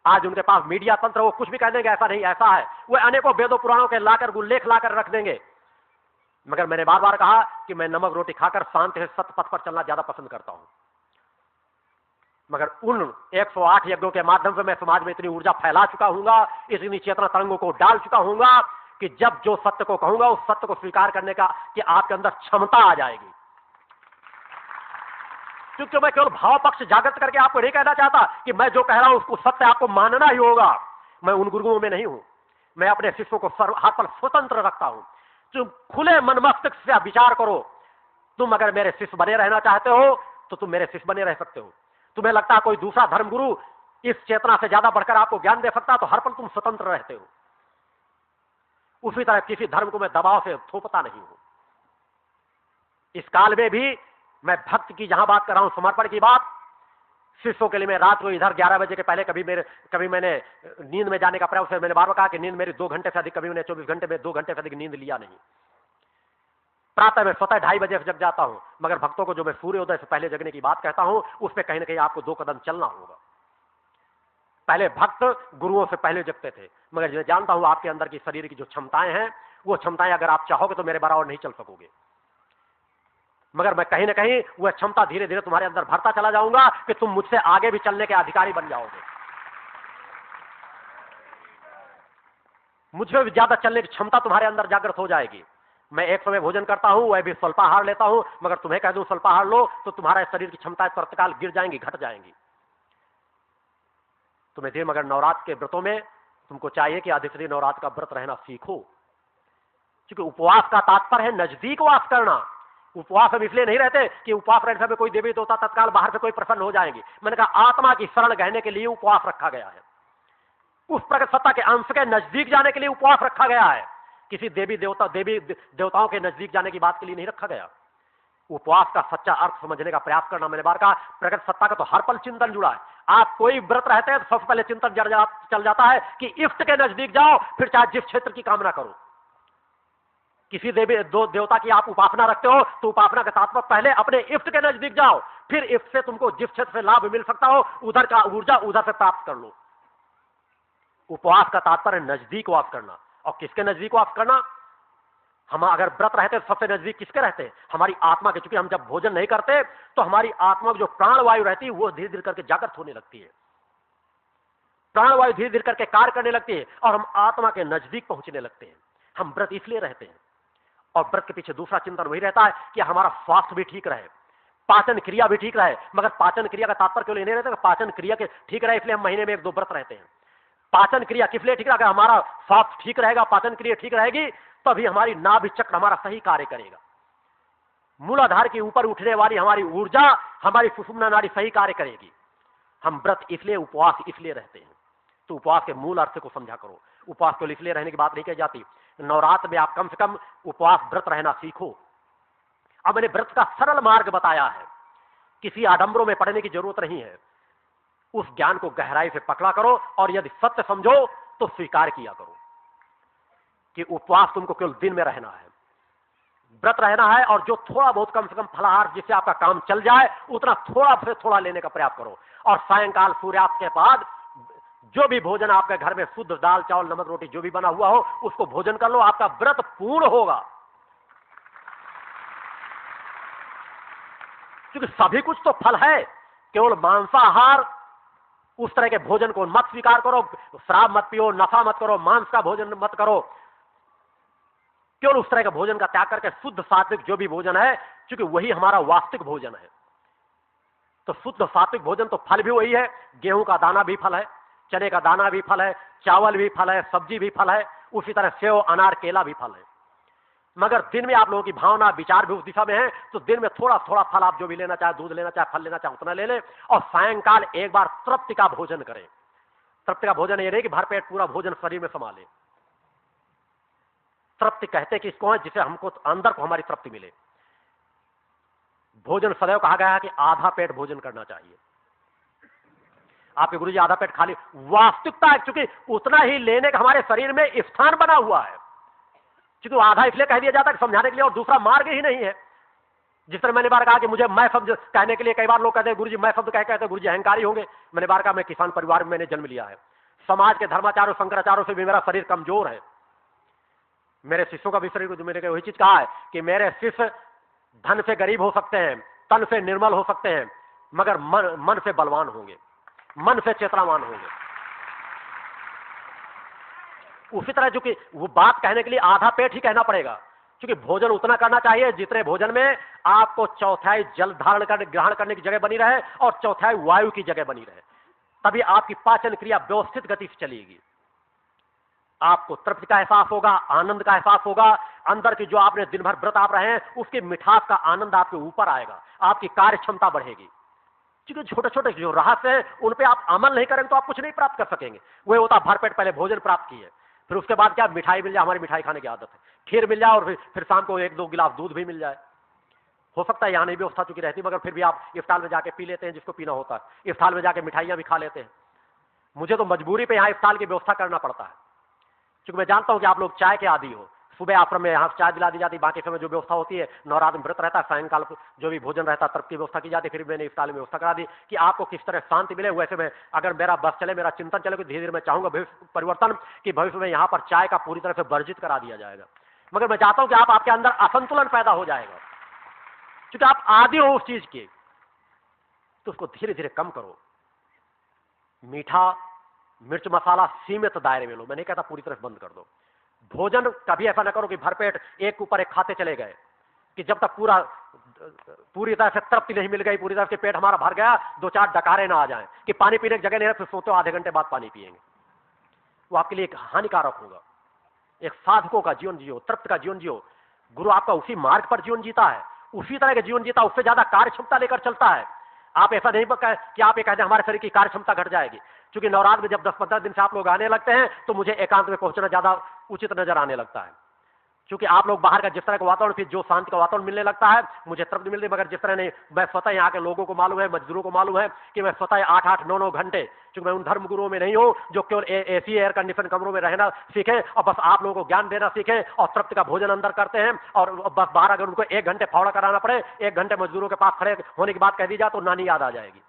आज उनके पास मीडिया तंत्र, वो कुछ भी कह देंगे ऐसा नहीं ऐसा है, वो अनेकों वेदों पुराणों के लाकर उल्लेख लाकर रख देंगे। मगर मैंने बार बार कहा कि मैं नमक रोटी खाकर शांति से सत्य पथ पर चलना ज्यादा पसंद करता हूं। मगर उन 108 यज्ञों के माध्यम से मैं समाज में इतनी ऊर्जा फैला चुका हूंगा, इतनी चेतना तरंगों को डाल चुका हूंगा कि जब जो सत्य को कहूंगा उस सत्य को स्वीकार करने का कि आपके अंदर क्षमता आ जाएगी। क्योंकि मैं केवल भाव पक्ष जागृत करके आपको नहीं कहना चाहता कि मैं जो कह रहा हूं उसको सत्य आपको मानना ही होगा। मैं उन गुरुओं में नहीं हूं। मैं अपने शिष्यों को हाथ पर स्वतंत्र रखता हूं। तुम खुले मन मस्तिष्क से विचार करो। तुम अगर मेरे शिष्य बने रहना चाहते हो तो तुम मेरे शिष्य बने रह सकते हो। तुम्हें लगता है कोई दूसरा धर्मगुरु इस चेतना से ज्यादा बढ़कर आपको ज्ञान दे सकता है, तो हर पल तुम स्वतंत्र रहते हो। उसी तरह किसी धर्म को मैं दबाव से थोपता नहीं हूं। इस काल में भी मैं भक्त की जहां बात कर रहा हूं, समर्पण की बात, शिष्यों के लिए मैं रात को इधर 11 बजे के पहले कभी मैंने नींद में जाने का प्रयास, मैंने बार बार कहा कि नींद मेरी 2 घंटे से अधिक, कभी मैंने 24 घंटे में 2 घंटे से अधिक नींद लिया नहीं। प्रातः मैं स्वतः 2:30 बजे जग जाता हूं, मगर भक्तों को जो मैं सूर्योदय से पहले जगने की बात कहता हूं, उस पर कहीं ना कहीं आपको 2 कदम चलना होगा। पहले भक्त गुरुओं से पहले जगते थे, मगर मैं जानता हूं आपके अंदर की शरीर की जो क्षमताएं हैं, वो क्षमताएं अगर आप चाहोगे तो मेरे बराबर नहीं चल सकोगे। मगर मैं कहीं ना कहीं वह क्षमता धीरे धीरे तुम्हारे अंदर भरता चला जाऊंगा कि तुम मुझसे आगे भी चलने के अधिकारी बन जाओगे। मुझसे भी ज्यादा चलने की क्षमता तुम्हारे अंदर जागृत हो जाएगी। मैं एक समय भोजन करता हूं, वह भी स्वल्पाहार लेता हूं, मगर तुम्हें कह दूं स्वल्पाहार लो तो तुम्हारे शरीर की क्षमताएं तत्काल गिर जाएंगी, घट जाएंगी। तुम्हें धीरे, मगर नवरात्र के व्रतों में तुमको चाहिए कि अधिकतरी नवरात्र का व्रत रहना सीखो। क्योंकि उपवास का तात्पर्य है नजदीक वास करना। उपवास हम इसलिए नहीं रहते कि उपवास रहने से कोई देवी देवता तत्काल बाहर से कोई प्रसन्न हो जाएंगे। मैंने कहा आत्मा की शरण गहने के लिए उपवास रखा गया है। उस प्रकट सत्ता के अंश के नजदीक जाने के लिए उपवास रखा गया है। किसी देवी देवताओं के नजदीक जाने की बात के लिए नहीं रखा गया। उपवास का सच्चा अर्थ समझने का प्रयास करना, मैंने बार कहा प्रकट सत्ता का तो हर पल चिंतन जुड़ा है। आप कोई व्रत रहते हैं तो सबसे पहले चिंतन चल जाता है कि इष्ट के नजदीक जाओ, फिर चाहे जिस क्षेत्र की कामना करो। किसी देवता की आप उपासना रखते हो तो उपासना का तात्पर्य पहले अपने इष्ट के नजदीक जाओ, फिर इष्ट से तुमको जिस क्षेत्र से लाभ मिल सकता हो उधर का ऊर्जा उधर से प्राप्त कर लो। उपवास का तात्पर्य नजदीक वास करना। और किसके नजदीक वास करना? हम अगर व्रत रहते तो सबसे नजदीक किसके रहते हैं? हमारी आत्मा के। चूंकि हम जब भोजन नहीं करते तो हमारी आत्मा में जो प्राणवायु रहती है वो धीरे धीरे करके जागृत होने लगती है, प्राणवायु धीरे धीरे करके कार्य करने लगती है और हम आत्मा के नजदीक पहुंचने लगते हैं। हम व्रत इसलिए रहते हैं। और व्रत के पीछे दूसरा चिंतन वही रहता है कि हमारा स्वास्थ्य भी ठीक रहे, पाचन क्रिया भी ठीक रहे। मगर पाचन क्रिया का तात्पर्य केवल नहीं रहता कि पाचन क्रिया के ठीक रहे इसलिए हम महीने में 1-2 व्रत रहते हैं। पाचन क्रिया किस लिए ठीक रहेगा? हमारा स्वास्थ्य ठीक रहेगा, पाचन क्रिया ठीक रहेगी, तभी हमारी नाभि चक्र हमारा सही कार्य करेगा। मूलाधार के ऊपर उठने वाली हमारी ऊर्जा, हमारी सुषुम्ना नाड़ी सही कार्य करेगी। हम व्रत इसलिए, उपवास इसलिए रहते हैं। तो उपवास के मूल अर्थ को समझा करो। उपवास को इसलिए रहने की बात नहीं कही जाती। नवरात्र में आप कम से कम उपवास व्रत रहना सीखो। अब मैंने व्रत का सरल मार्ग बताया है, किसी आडंबरों में पड़ने की जरूरत नहीं है। उस ज्ञान को गहराई से पकड़ा करो और यदि सत्य समझो तो स्वीकार किया करो कि उपवास तुमको केवल दिन में रहना है, व्रत रहना है। और जो थोड़ा बहुत कम से कम फलाहार जिससे आपका काम चल जाए उतना थोड़ा से थोड़ा लेने का प्रयास करो। और सायंकाल सूर्यास्त के बाद जो भी भोजन आपके घर में शुद्ध दाल चावल नमक रोटी जो भी बना हुआ हो उसको भोजन कर लो, आपका व्रत पूर्ण होगा। क्योंकि सभी कुछ तो फल है, केवल मांसाहार उस तरह के भोजन को मत स्वीकार करो, शराब मत पियो, नशा मत करो, मांस का भोजन मत करो। केवल उस तरह का भोजन का त्याग करके शुद्ध सात्विक जो भी भोजन है, क्योंकि वही हमारा वास्तविक भोजन है। तो शुद्ध सात्विक भोजन तो फल भी वही है। गेहूं का दाना भी फल है, चने का दाना भी फल है, चावल भी फल है, सब्जी भी फल है, उसी तरह सेव अनार केला भी फल है। मगर दिन में आप लोगों की भावना विचार भी उस दिशा में है, तो दिन में थोड़ा थोड़ा फल आप जो भी लेना चाहे, दूध लेना चाहे, फल लेना चाहे उतना ले लें। और सायंकाल एक बार तृप्ति का भोजन करें। तृप्ति का भोजन ये नहीं कि भरपेट पूरा भोजन शरीर में समा ले। तृप्ति कहते कि इसको है जिसे हमको अंदर को हमारी तृप्ति मिले। भोजन सदैव कहा गया है कि आधा पेट भोजन करना चाहिए। आपके गुरुजी आधा पेट खाली, वास्तविकता है क्योंकि उतना ही लेने का हमारे शरीर में स्थान बना हुआ है। क्योंकि आधा इसलिए कह दिया जाता है समझाने के लिए, और दूसरा मार्ग ही नहीं है। जिस तरह मैंने बार कहा कि मुझे मैं शब्द कहने के लिए कई बार लोग कहते हैं गुरुजी मैं शब्द कहते गुरुजी अहंकारी होंगे। मैंने बार कहा मैं किसान परिवार में मैंने जन्म लिया है, समाज के धर्माचारों शंकराचार्यों से भी मेरा शरीर कमजोर है। मेरे शिष्यों का भी शरीर, जो मैंने वही चीज कहा है कि मेरे शिष्य धन से गरीब हो सकते हैं, तन से निर्मल हो सकते हैं, मगर मन से बलवान होंगे, मन से चेतनावान होंगे। उसी तरह जो कि वो बात कहने के लिए आधा पेट ही कहना पड़ेगा, क्योंकि भोजन उतना करना चाहिए जितने भोजन में आपको चौथाई जल ग्रहण करने की जगह बनी रहे और चौथाई वायु की जगह बनी रहे। तभी आपकी पाचन क्रिया व्यवस्थित गति से चलेगी। आपको तृप्ति का एहसास होगा, आनंद का एहसास होगा। अंदर की जो आपने दिन भर व्रत आप रहे हैं उसकी मिठास का आनंद आपके ऊपर आएगा, आपकी कार्य क्षमता बढ़ेगी। क्योंकि छोटे छोटे जो रहस्य हैं उन पे आप अमल नहीं करेंगे तो आप कुछ नहीं प्राप्त कर सकेंगे। वही होता भरपेट पहले भोजन प्राप्त किए, फिर उसके बाद क्या मिठाई मिल जाए, हमारी मिठाई खाने की आदत है, खीर मिल जाए और फिर शाम को 1-2 गिलास दूध भी मिल जाए। हो सकता है यहाँ नहीं व्यवस्था चुकी रहती, मगर फिर भी आप इफ्तार में जाके पी लेते हैं जिसको पीना होता है, इफ्तार में जाके मिठाइयाँ भी खा लेते हैं। मुझे तो मजबूरी पे यहाँ इफ्तार की व्यवस्था करना पड़ता है, क्योंकि मैं जानता हूँ कि आप लोग चाय के आदी हो। सुबह आश्रम में यहाँ चाय दिला दी जाती, बाकी समय जो व्यवस्था होती है, नवरात्र में व्रत रहता है, सायंकाल जो भी भोजन रहता है तब की व्यवस्था की जाती है। फिर मैंने इफ्तार में व्यवस्था करा दी कि आपको किस तरह शांति मिले। वैसे में अगर मेरा बस चले, मेरा चिंतन चले, धीरे धीरे मैं चाहूंगा भविष्य परिवर्तन कि भविष्य में यहाँ पर चाय का पूरी तरह से वर्जित करा दिया जाएगा। मगर मैं चाहता हूँ कि आपके अंदर असंतुलन पैदा हो जाएगा, क्योंकि आप आदी हो उस चीज के, तो उसको धीरे धीरे कम करो। मीठा मिर्च मसाला सीमित दायरे में लो, मैं नहीं कहता पूरी तरह बंद कर दो। भोजन कभी ऐसा ना करो कि भरपेट एक ऊपर एक खाते चले गए, कि जब तक पूरी तरह से तृप्ति नहीं मिल गई, पूरी तरह से पेट हमारा भर गया, 2-4 डकारे ना आ जाएं कि पानी पीने की जगह नहीं है, फिर सोते हो आधे घंटे बाद पानी पिएंगे, वो आपके लिए एक हानिकारक होगा। एक साधकों का जीवन जियो, तृप्त का जीवन जियो। गुरु आपका उसी मार्ग पर जीवन जीता है, उसी तरह का जीवन जीता, उससे ज्यादा कार्य क्षमता लेकर चलता है। आप ऐसा नहीं कि आप ये कहते हैं हमारे शरीर की कार्य क्षमता घट जाएगी। क्योंकि नवरात्र में जब 10-15 दिन से आप लोग आने लगते हैं तो मुझे एकांत में पहुंचना ज्यादा उचित नजर आने लगता है, क्योंकि आप लोग बाहर का जिस तरह का वातावरण, फिर जो शांति का वातावरण मिलने लगता है, मुझे तृप्ति मिलती है। मगर जिस तरह नहीं, मैं स्वतः यहाँ के लोगों को मालूम है, मजदूरों को मालूम है कि मैं स्वतः 8-8, 9-9 घंटे, क्योंकि मैं उन धर्म गुरुओं में नहीं हूँ जो केवल एसी एयर कंडीशन कमरों में रहना सीखें और बस आप लोगों को ज्ञान देना सीखें और तृप्ति का भोजन अंदर करते हैं, और बस बाहर अगर उनको 1 घंटे फावड़ा कराना पड़े, 1 घंटे मजदूरों के पास खड़े होने की बात कह दी जाए तो नानी याद आ जाएगी।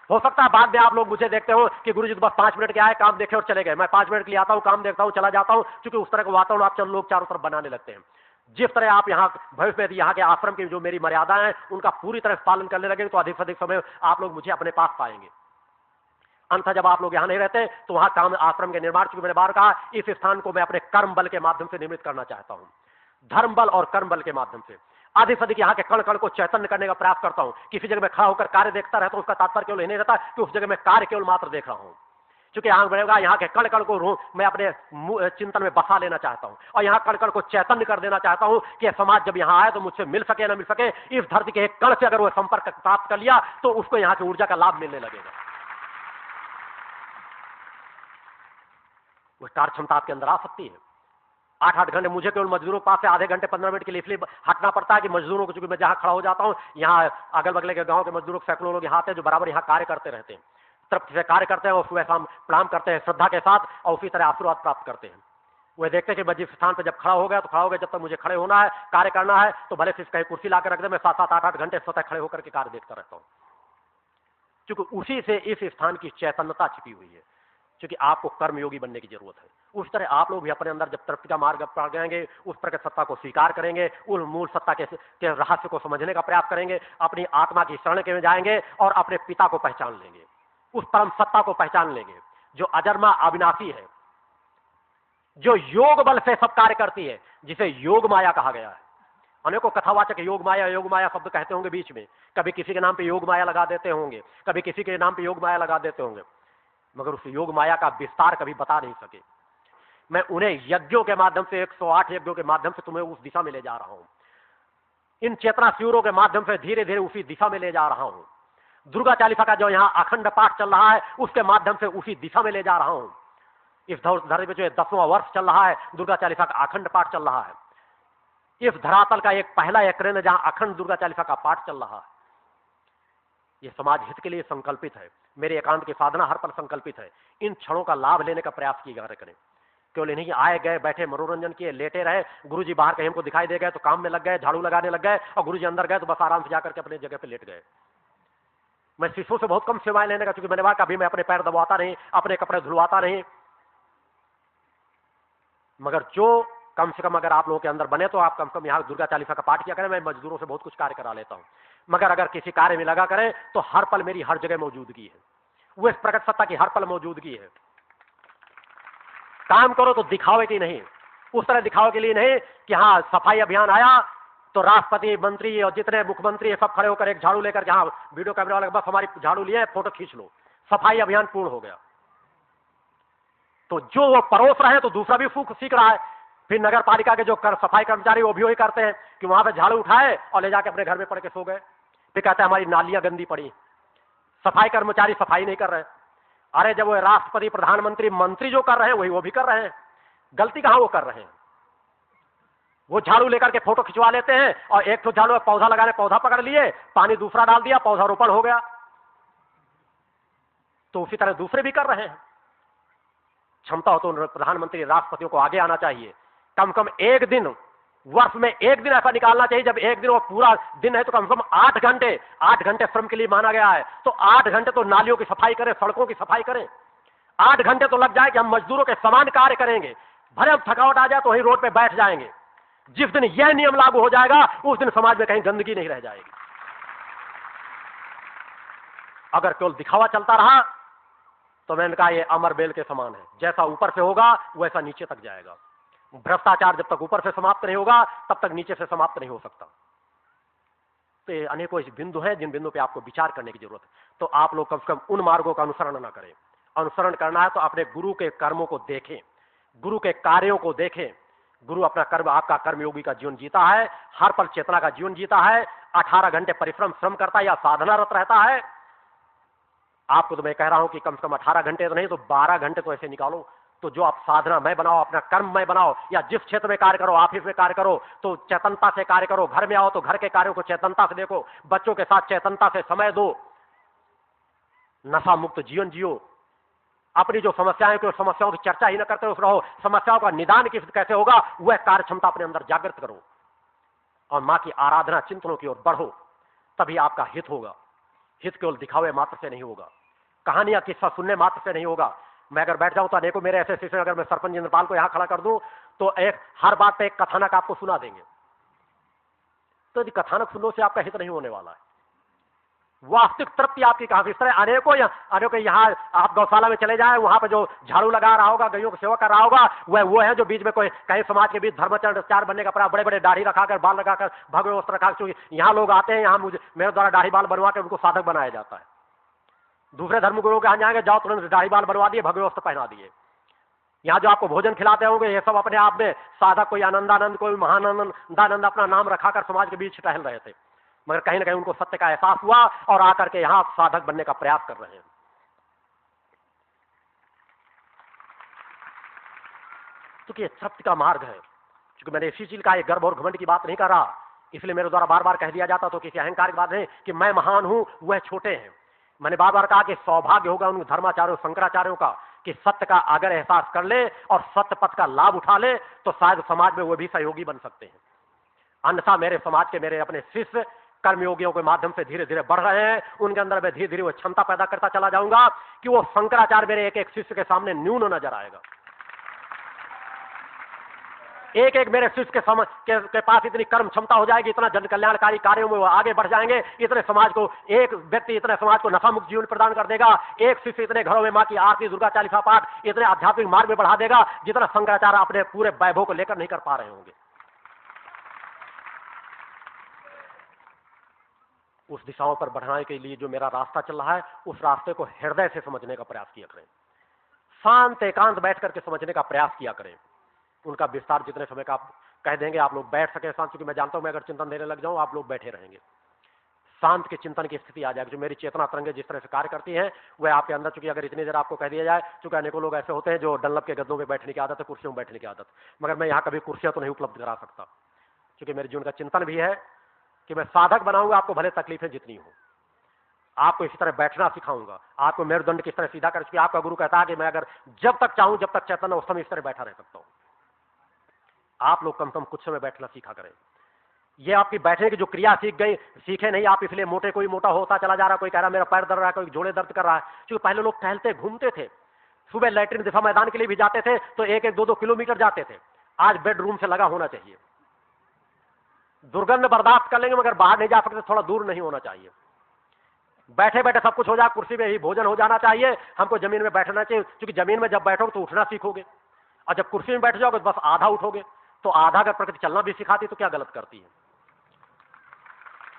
हो सकता है बाद में आप लोग मुझे देखते हो कि गुरुजी तो बस 5 मिनट के आए, काम देखे और चले गए। मैं 5 मिनट के लिए आता हूं, काम देखता हूं, चला जाता हूं, क्योंकि उस तरह का वातावरण आप लोग चारों तरफ बनाने लगते हैं। जिस तरह आप यहाँ भविष्य में यहाँ के आश्रम की जो मेरी मर्यादाएं हैं उनका पूरी तरह पालन करने लगे तो अधिक से अधिक समय आप लोग मुझे अपने पास पाएंगे। अंततः जब आप लोग यहाँ नहीं रहते तो वहां काम आश्रम के निर्माण, चूंकि मैंने बार कहा, इस स्थान को मैं अपने कर्म बल के माध्यम से निर्मित करना चाहता हूं, धर्म बल और कर्म बल के माध्यम से अधिक से अधिक यहाँ के कण कण को चैतन्य करने का प्रयास करता हूं। किसी जगह में खड़ा होकर कार्य देखता रहता हूं, उसका तात्पर्य केवल नहीं रहता कि उस जगह में कार्य केवल मात्र देख रहा हूं, क्योंकि यहाँ बढ़ेगा, यहाँ के कण कण को मैं अपने चिंतन में बसा लेना चाहता हूं और यहाँ कण कण को चैतन्य कर देना चाहता हूं कि समाज जब यहाँ आए तो मुझसे मिल सके ना मिल सके, इस धरती के एक कण से अगर वो संपर्क प्राप्त कर लिया तो उसको यहाँ की ऊर्जा का लाभ मिलने लगेगा। वो कार्य क्षमता आपके अंदर आ सकती है। 8-8 घंटे मुझे केवल मजदूरों के पास से आधे घंटे 15 मिनट के लिए इसलिए हटना पड़ता है कि मजदूरों को, चूंकि मैं जहां खड़ा हो जाता हूं, यहाँ अगल बगल के गांव के मजदूरों के सैकड़ों लोग यहाँ आते हैं जो बराबर यहाँ कार्य करते रहते हैं, तृप्ति से कार्य करते हैं और सुबह शाम प्रणाम करते हैं श्रद्धा के साथ और उसी तरह आशीर्वाद प्राप्त करते हैं। वे देखते हैं कि मैं जिस स्थान पर जब खड़ा हो गया तो खड़ा हो गया, जब तक मुझे खड़े होना है, कार्य करना है, तो भले से कहीं कुर्सी लाकर रख दे, मैं 7-7, 8-8 घंटे स्वतः खड़े होकर के कार्य देखता रहता हूँ, क्योंकि उसी से इस स्थान की चैतन्यता छिपी हुई है, क्योंकि आपको कर्मयोगी बनने की जरूरत है। उस तरह आप लोग भी अपने अंदर जब तृप्ति का मार्ग पा जाएंगे, उस प्रकट सत्ता को स्वीकार करेंगे, उस मूल सत्ता के रहस्य को समझने का प्रयास करेंगे, अपनी आत्मा की शरण के में जाएंगे और अपने पिता को पहचान लेंगे, उस परम सत्ता को पहचान लेंगे जो अजन्मा अविनाशी है, जो योग बल से सब कार्य करती है, जिसे योग माया कहा गया है। अनेकों कथावाचक योग माया शब्द कहते होंगे बीच में, कभी किसी के नाम पे योग माया लगा देते होंगे, कभी किसी के नाम पे योग माया लगा देते होंगे, मगर उस योग माया का विस्तार कभी बता नहीं सके। मैं उन्हें यज्ञों के माध्यम से, 108 यज्ञों के माध्यम से तुम्हें उस दिशा में ले जा रहा हूं, इन चेतना शिविरों के माध्यम से धीरे धीरे उसी दिशा में ले जा रहा हूं। दुर्गा चालीसा का जो यहाँ अखंड पाठ चल रहा है उसके माध्यम से उसी दिशा में ले जा रहा हूं। इस धरती में जो 10वां वर्ष चल रहा है, दुर्गा चालीसा का अखंड पाठ चल रहा है। इस धरातल का एक पहला एकरण है जहां अखंड दुर्गा चालीसा का पाठ चल रहा है। यह समाज हित के लिए संकल्पित है, मेरे एकांत की साधना हर पल संकल्पित है। इन क्षणों का लाभ लेने का प्रयास किया करें, केवल नहीं आए गए बैठे मनोरंजन किए लेटे रहे, गुरुजी बाहर कहीं हमको दिखाई दे गए तो काम में लग गए, झाड़ू लगाने लग गए, और गुरुजी अंदर गए तो बस आराम से जाकर के अपने जगह पे लेट गए। मैं शिष्यों से बहुत कम सेवाएं लेने का, क्योंकि मैंने कहा कभी मैं अपने पैर दबाता नहीं, अपने कपड़े धुलवाता नहीं, मगर जो कम से कम अगर आप लोगों के अंदर बने तो आप कम से कम यहाँ दुर्गा चालीसा का पाठ किया करें। मैं मजदूरों से बहुत कुछ कार्य करा लेता हूं, मगर अगर किसी कार्य में लगा करें तो हर पल मेरी हर जगह मौजूदगी है, वो इस प्रकट सत्ता की हर पल मौजूदगी है। काम करो तो दिखावे की नहीं, उस तरह दिखावे के लिए नहीं कि हाँ सफाई अभियान आया तो राष्ट्रपति, मंत्री और जितने मुख्यमंत्री सब खड़े होकर एक झाड़ू लेकर, जहां वीडियो कैमरा वाले बस हमारी झाड़ू लिए फोटो खींच लो, सफाई अभियान पूर्ण हो गया। तो जो वो परोस रहे हैं तो दूसरा भी सीख रहा है। फिर नगर पालिका के जो सफाई कर्मचारी वो भी वही करते हैं कि वहां पे झाड़ू उठाए और ले जाके अपने घर में पड़ के सो गए, फिर कहते हैं हमारी नालियां गंदी पड़ी, सफाई कर्मचारी सफाई नहीं कर रहे। अरे जब वो राष्ट्रपति, प्रधानमंत्री, मंत्री जो कर रहे हैं वही वो भी कर रहे हैं, गलती कहां वो कर रहे हैं? वो झाड़ू लेकर के फोटो खिंचवा लेते हैं और एक तो झाड़ू पौधा लगाने, पौधा पकड़ लिए, पानी दूसरा डाल दिया, पौधा रोपण हो गया। तो उसी तरह दूसरे भी कर रहे हैं। क्षमता हो तो प्रधानमंत्री, राष्ट्रपतियों को आगे आना चाहिए, कम से कम एक दिन, वर्ष में एक दिन ऐसा निकालना चाहिए जब एक दिन वो पूरा दिन है तो कम से कम 8 घंटे श्रम के लिए माना गया है, तो 8 घंटे तो नालियों की सफाई करें, सड़कों की सफाई करें। 8 घंटे तो लग जाए कि हम मजदूरों के समान कार्य करेंगे, भले हम थकावट आ जाए तो वहीं रोड पे बैठ जाएंगे। जिस दिन यह नियम लागू हो जाएगा उस दिन समाज में कहीं गंदगी नहीं रह जाएगी। अगर केवल दिखावा चलता रहा तो मैंने कहा यह अमर बेल के समान है, जैसा ऊपर से होगा वैसा नीचे तक जाएगा। भ्रष्टाचार जब तक ऊपर से समाप्त नहीं होगा तब तक नीचे से समाप्त नहीं हो सकता। तो ये अनेकों ऐसे बिंदु हैं जिन बिंदु पे आपको विचार करने की जरूरत है। तो आप लोग कम से कम उन मार्गों का अनुसरण न करें। अनुसरण करना है तो अपने गुरु के कर्मों को देखें, गुरु के कार्यों को देखें। गुरु अपना कर्म, आपका कर्मयोगी का जीवन जीता है, हर पल चेतना का जीवन जीता है, 18 घंटे श्रम करता है या साधनारत रहता है। आपको तो मैं कह रहा हूं कि कम से कम 18 घंटे तो नहीं तो 12 घंटे तो ऐसे निकालो, तो जो आप साधना में बनाओ, अपना कर्म में बनाओ, या जिस क्षेत्र में कार्य करो, ऑफिस में कार्य करो तो चेतनता से कार्य करो, घर में आओ तो घर के कार्यों को चेतनता से देखो, बच्चों के साथ चेतनता से समय दो, नशा मुक्त जीवन जियो। अपनी जो समस्याएं को समस्याओं की चर्चा ही न करते रहो, समस्याओं का निदान कैसे होगा वह कार्य क्षमता अपने अंदर जागृत करो और मां की आराधना चिंतनों की ओर बढ़ो, तभी आपका हित होगा। हित केवल दिखावे मात्र से नहीं होगा। कहानियां किस्सा सुनने मात्र से नहीं होगा। मैं अगर बैठ जाऊं तो अनेकों मेरे ऐसे शिष्य, अगर मैं सरपंच इंद्रपाल को यहां खड़ा कर दूं तो एक हर बात पे एक कथानक आपको सुना देंगे। तो यदि कथानक सुनने से आपका हित नहीं होने वाला है, वास्तविक तृप्ति आपकी कहां से। इस तरह अनेकों यहाँ आप गौशाला में चले जाए, वहां पर जो झाड़ू लगा रहा होगा, गायों की सेवा कर रहा होगा, वह वो है जो बीच में कोई कहीं समाज के बीच धर्माचार बनने का प्रयास, बड़े बड़े दाढ़ी रखाकर, बाल लगाकर, भगवे वस्त्र रखा। यहाँ लोग आते हैं, यहाँ मेरे द्वारा दाढ़ी बाल बनवा के उनको साधक बनाया जाता है। दूसरे धर्मगुरुओं के यहाँ जाएंगे, जाओ तुरंत दाढ़ी बाल बनवा दिए, भगवे वस्त्र पहना दिए। यहाँ जो आपको भोजन खिलाते होंगे, ये सब अपने आप में साधक, कोई आनंदानंद, कोई महानंदानंद अपना नाम रखाकर समाज के बीच टहल रहे थे, मगर कहीं ना कहीं उनको सत्य का एहसास हुआ और आकर के यहां साधक बनने का प्रयास कर रहे हैं। क्योंकि ये सत्य का मार्ग है। क्योंकि मैंने इसी चीज का एक गर्व और घमंड की बात नहीं कर रहा, इसलिए मेरे द्वारा बार बार कह दिया जाता तो किसी अहंकार की बात नहीं कि मैं महान हूं, वह छोटे हैं। मैंने बार बार कहा कि सौभाग्य होगा उन धर्माचार्यों, शंकराचार्यों का कि सत्य का अगर एहसास कर ले और सत्य पथ का लाभ उठा ले तो शायद समाज में वो भी सहयोगी बन सकते हैं। अन्यथा मेरे समाज के मेरे अपने शिष्य कर्मयोगियों के माध्यम से धीरे धीरे बढ़ रहे हैं, उनके अंदर मैं धीरे धीरे वो क्षमता पैदा करता चला जाऊंगा कि वो शंकराचार्य मेरे एक एक शिष्य के सामने न्यून नजर आएगा। एक एक मेरे शिष्य के पास इतनी कर्म क्षमता हो जाएगी, इतना जन कल्याणकारी कार्यों में वो आगे बढ़ जाएंगे, इतने समाज को, एक व्यक्ति इतने समाज को नशा मुक्त जीवन प्रदान कर देगा, एक शिष्य इतने घरों में माँ की आरती, दुर्गा चालीसा पाठ, इतने आध्यात्मिक मार्ग में बढ़ा देगा जितना शंकराचार्य अपने पूरे वैभव को लेकर नहीं कर पा रहे होंगे। उस दिशाओं पर बढ़ाने के लिए जो मेरा रास्ता चल रहा है, उस रास्ते को हृदय से समझने का प्रयास किया करें, शांत एकांत बैठ करके समझने का प्रयास किया करें। उनका विस्तार जितने समय का आप कह देंगे, आप लोग बैठ सके शांत, क्योंकि मैं जानता हूं मैं अगर चिंतन देने लग जाऊं आप लोग बैठे रहेंगे, शांत के चिंतन की स्थिति आ जाएगी। जो मेरी चेतना तरंगे जिस तरह से कार्य करती हैं वह आपके अंदर, चूंकि अगर इतनी देर आपको कह दिया जाए, चूंकि अनेकों लोग ऐसे होते हैं जो डंलप के गद्दों में बैठने की आदत है, कुर्सियों में बैठने की आदत, मगर मैं यहाँ कभी कुर्सियां तो नहीं उपलब्ध करा सकता, क्योंकि मेरे जीवन का चिंतन भी है कि मैं साधक बनाऊंगा, आपको भले तकलीफें जितनी हो, आपको इसी तरह बैठना सिखाऊंगा, आपको मेरुदंड किस तरह सीधा कर, चुकी आपका गुरु कहता है कि मैं अगर जब तक चाहूं, जब तक चेतन उस समय इस तरह बैठा रह सकता हूं। आप लोग कम से कम कुछ समय बैठना सीखा करें। ये आपकी बैठने की जो क्रिया सीखे नहीं आप, इसलिए मोटे, कोई मोटा होता चला जा रहा, कोई कह रहा मेरा पैर दर्द रहा है, कोई जोड़े दर्द कर रहा है। क्योंकि पहले लोग टहलते घूमते थे, सुबह लैट्रिन दिशा मैदान के लिए भी जाते थे तो 1-1, 2-2 किलोमीटर जाते थे। आज बेडरूम से लगा होना चाहिए, दुर्गंध बर्दाश्त कर लेंगे मगर बाहर नहीं जा सकते, थोड़ा दूर नहीं होना चाहिए। बैठे बैठे सब कुछ हो जाए, कुर्सी में ही भोजन हो जाना चाहिए, हमको जमीन में बैठना चाहिए। क्योंकि जमीन में जब बैठोगे तो उठना सीखोगे, और जब कुर्सी में बैठ जाओगे तो बस आधा उठोगे। तो आधा अगर प्रकृति चलना भी सिखाती तो क्या गलत करती है।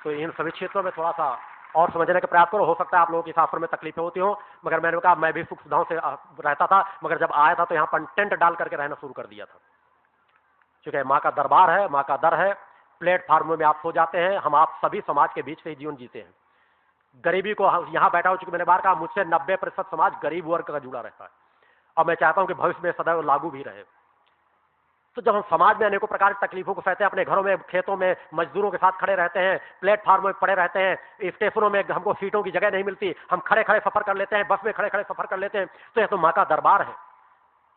तो इन सभी क्षेत्रों में थोड़ा सा और समझने का प्रयास करो। हो सकता है आप लोगों की शास्त्र में तकलीफें होती हो, मगर मैंने कहा मैं भी सुख सुविधाओं से रहता था, मगर जब आया था तो यहाँ पर टेंट डाल करके रहना शुरू कर दिया था। क्योंकि माँ का दरबार है, माँ का दर है, प्लेटफार्म में आप सो जाते हैं, हम आप सभी समाज के बीच से ही जीवन जीते हैं। गरीबी को यहाँ बैठा हो, चुकी मैंने बार कहा मुझसे 90% समाज गरीब वर्ग का जुड़ा रहता है, और मैं चाहता हूं कि भविष्य में सदैव लागू भी रहे। तो जब हम समाज में अनेकों प्रकार की तकलीफों को सहते हैं, अपने घरों में, खेतों में मजदूरों के साथ खड़े रहते हैं, प्लेटफार्म में पड़े रहते हैं, स्टेशनों में हमको सीटों की जगह नहीं मिलती, हम खड़े खड़े सफर कर लेते हैं, बस में खड़े खड़े सफर कर लेते हैं, तो यह तो माँ का दरबार है।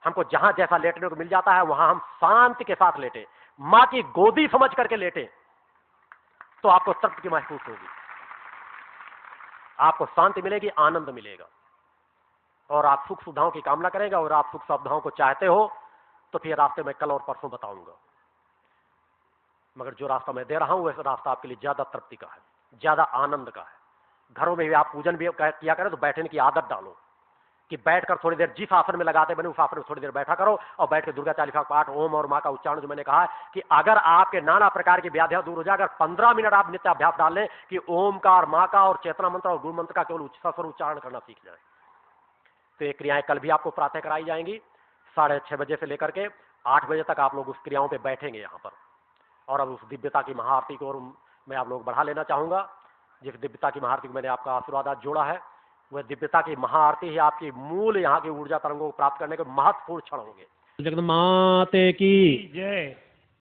हमको जहां जैसा लेटने को मिल जाता है वहां हम शांति के साथ लेटे, माँ की गोदी समझ करके लेटे, तो आपको तृप्ति महसूस होगी, आपको शांति मिलेगी, आनंद मिलेगा, और आप सुख सुविधाओं की कामना करेंगे। और आप सुख सुविधाओं को चाहते हो तो फिर रास्ते में कल और परसों बताऊंगा, मगर जो रास्ता मैं दे रहा हूं वैसा रास्ता आपके लिए ज्यादा तृप्ति का है, ज्यादा आनंद का है। घरों में भी आप पूजन भी किया करें तो बैठने की आदत डालो, कि बैठकर थोड़ी देर जिस आसन में लगाते बने उस आसन में थोड़ी देर बैठा करो, और बैठ के दुर्गा चालीसा पाठ, ओम और माँ का उच्चारण, जो मैंने कहा कि अगर आपके नाना प्रकार की व्याधियां दूर हो जाए, अगर 15 मिनट आप नित्य अभ्यास डाल लें कि ओम का और माँ का और चेतना मंत्र और गुरु मंत्र का केवल सस्वर उच्चारण करना सीख जाए, तो ये क्रियाएं कल भी आपको प्रातः कराई जाएंगी। 6:30 बजे से लेकर के 8 बजे तक आप लोग उस क्रियाओं पे बैठेंगे यहाँ पर। और अब उस दिव्यता की महाआरती को मैं आप लोग बढ़ा लेना चाहूंगा। जिस दिव्यता की महाआरती को मैंने आपका आशीर्वाद आज जोड़ा है, वह दिव्यता की महाआरती ही आपकी मूल यहाँ की ऊर्जा तरंगों को प्राप्त करने के महत्वपूर्ण क्षण होंगे। जगदम्बा माते की जय।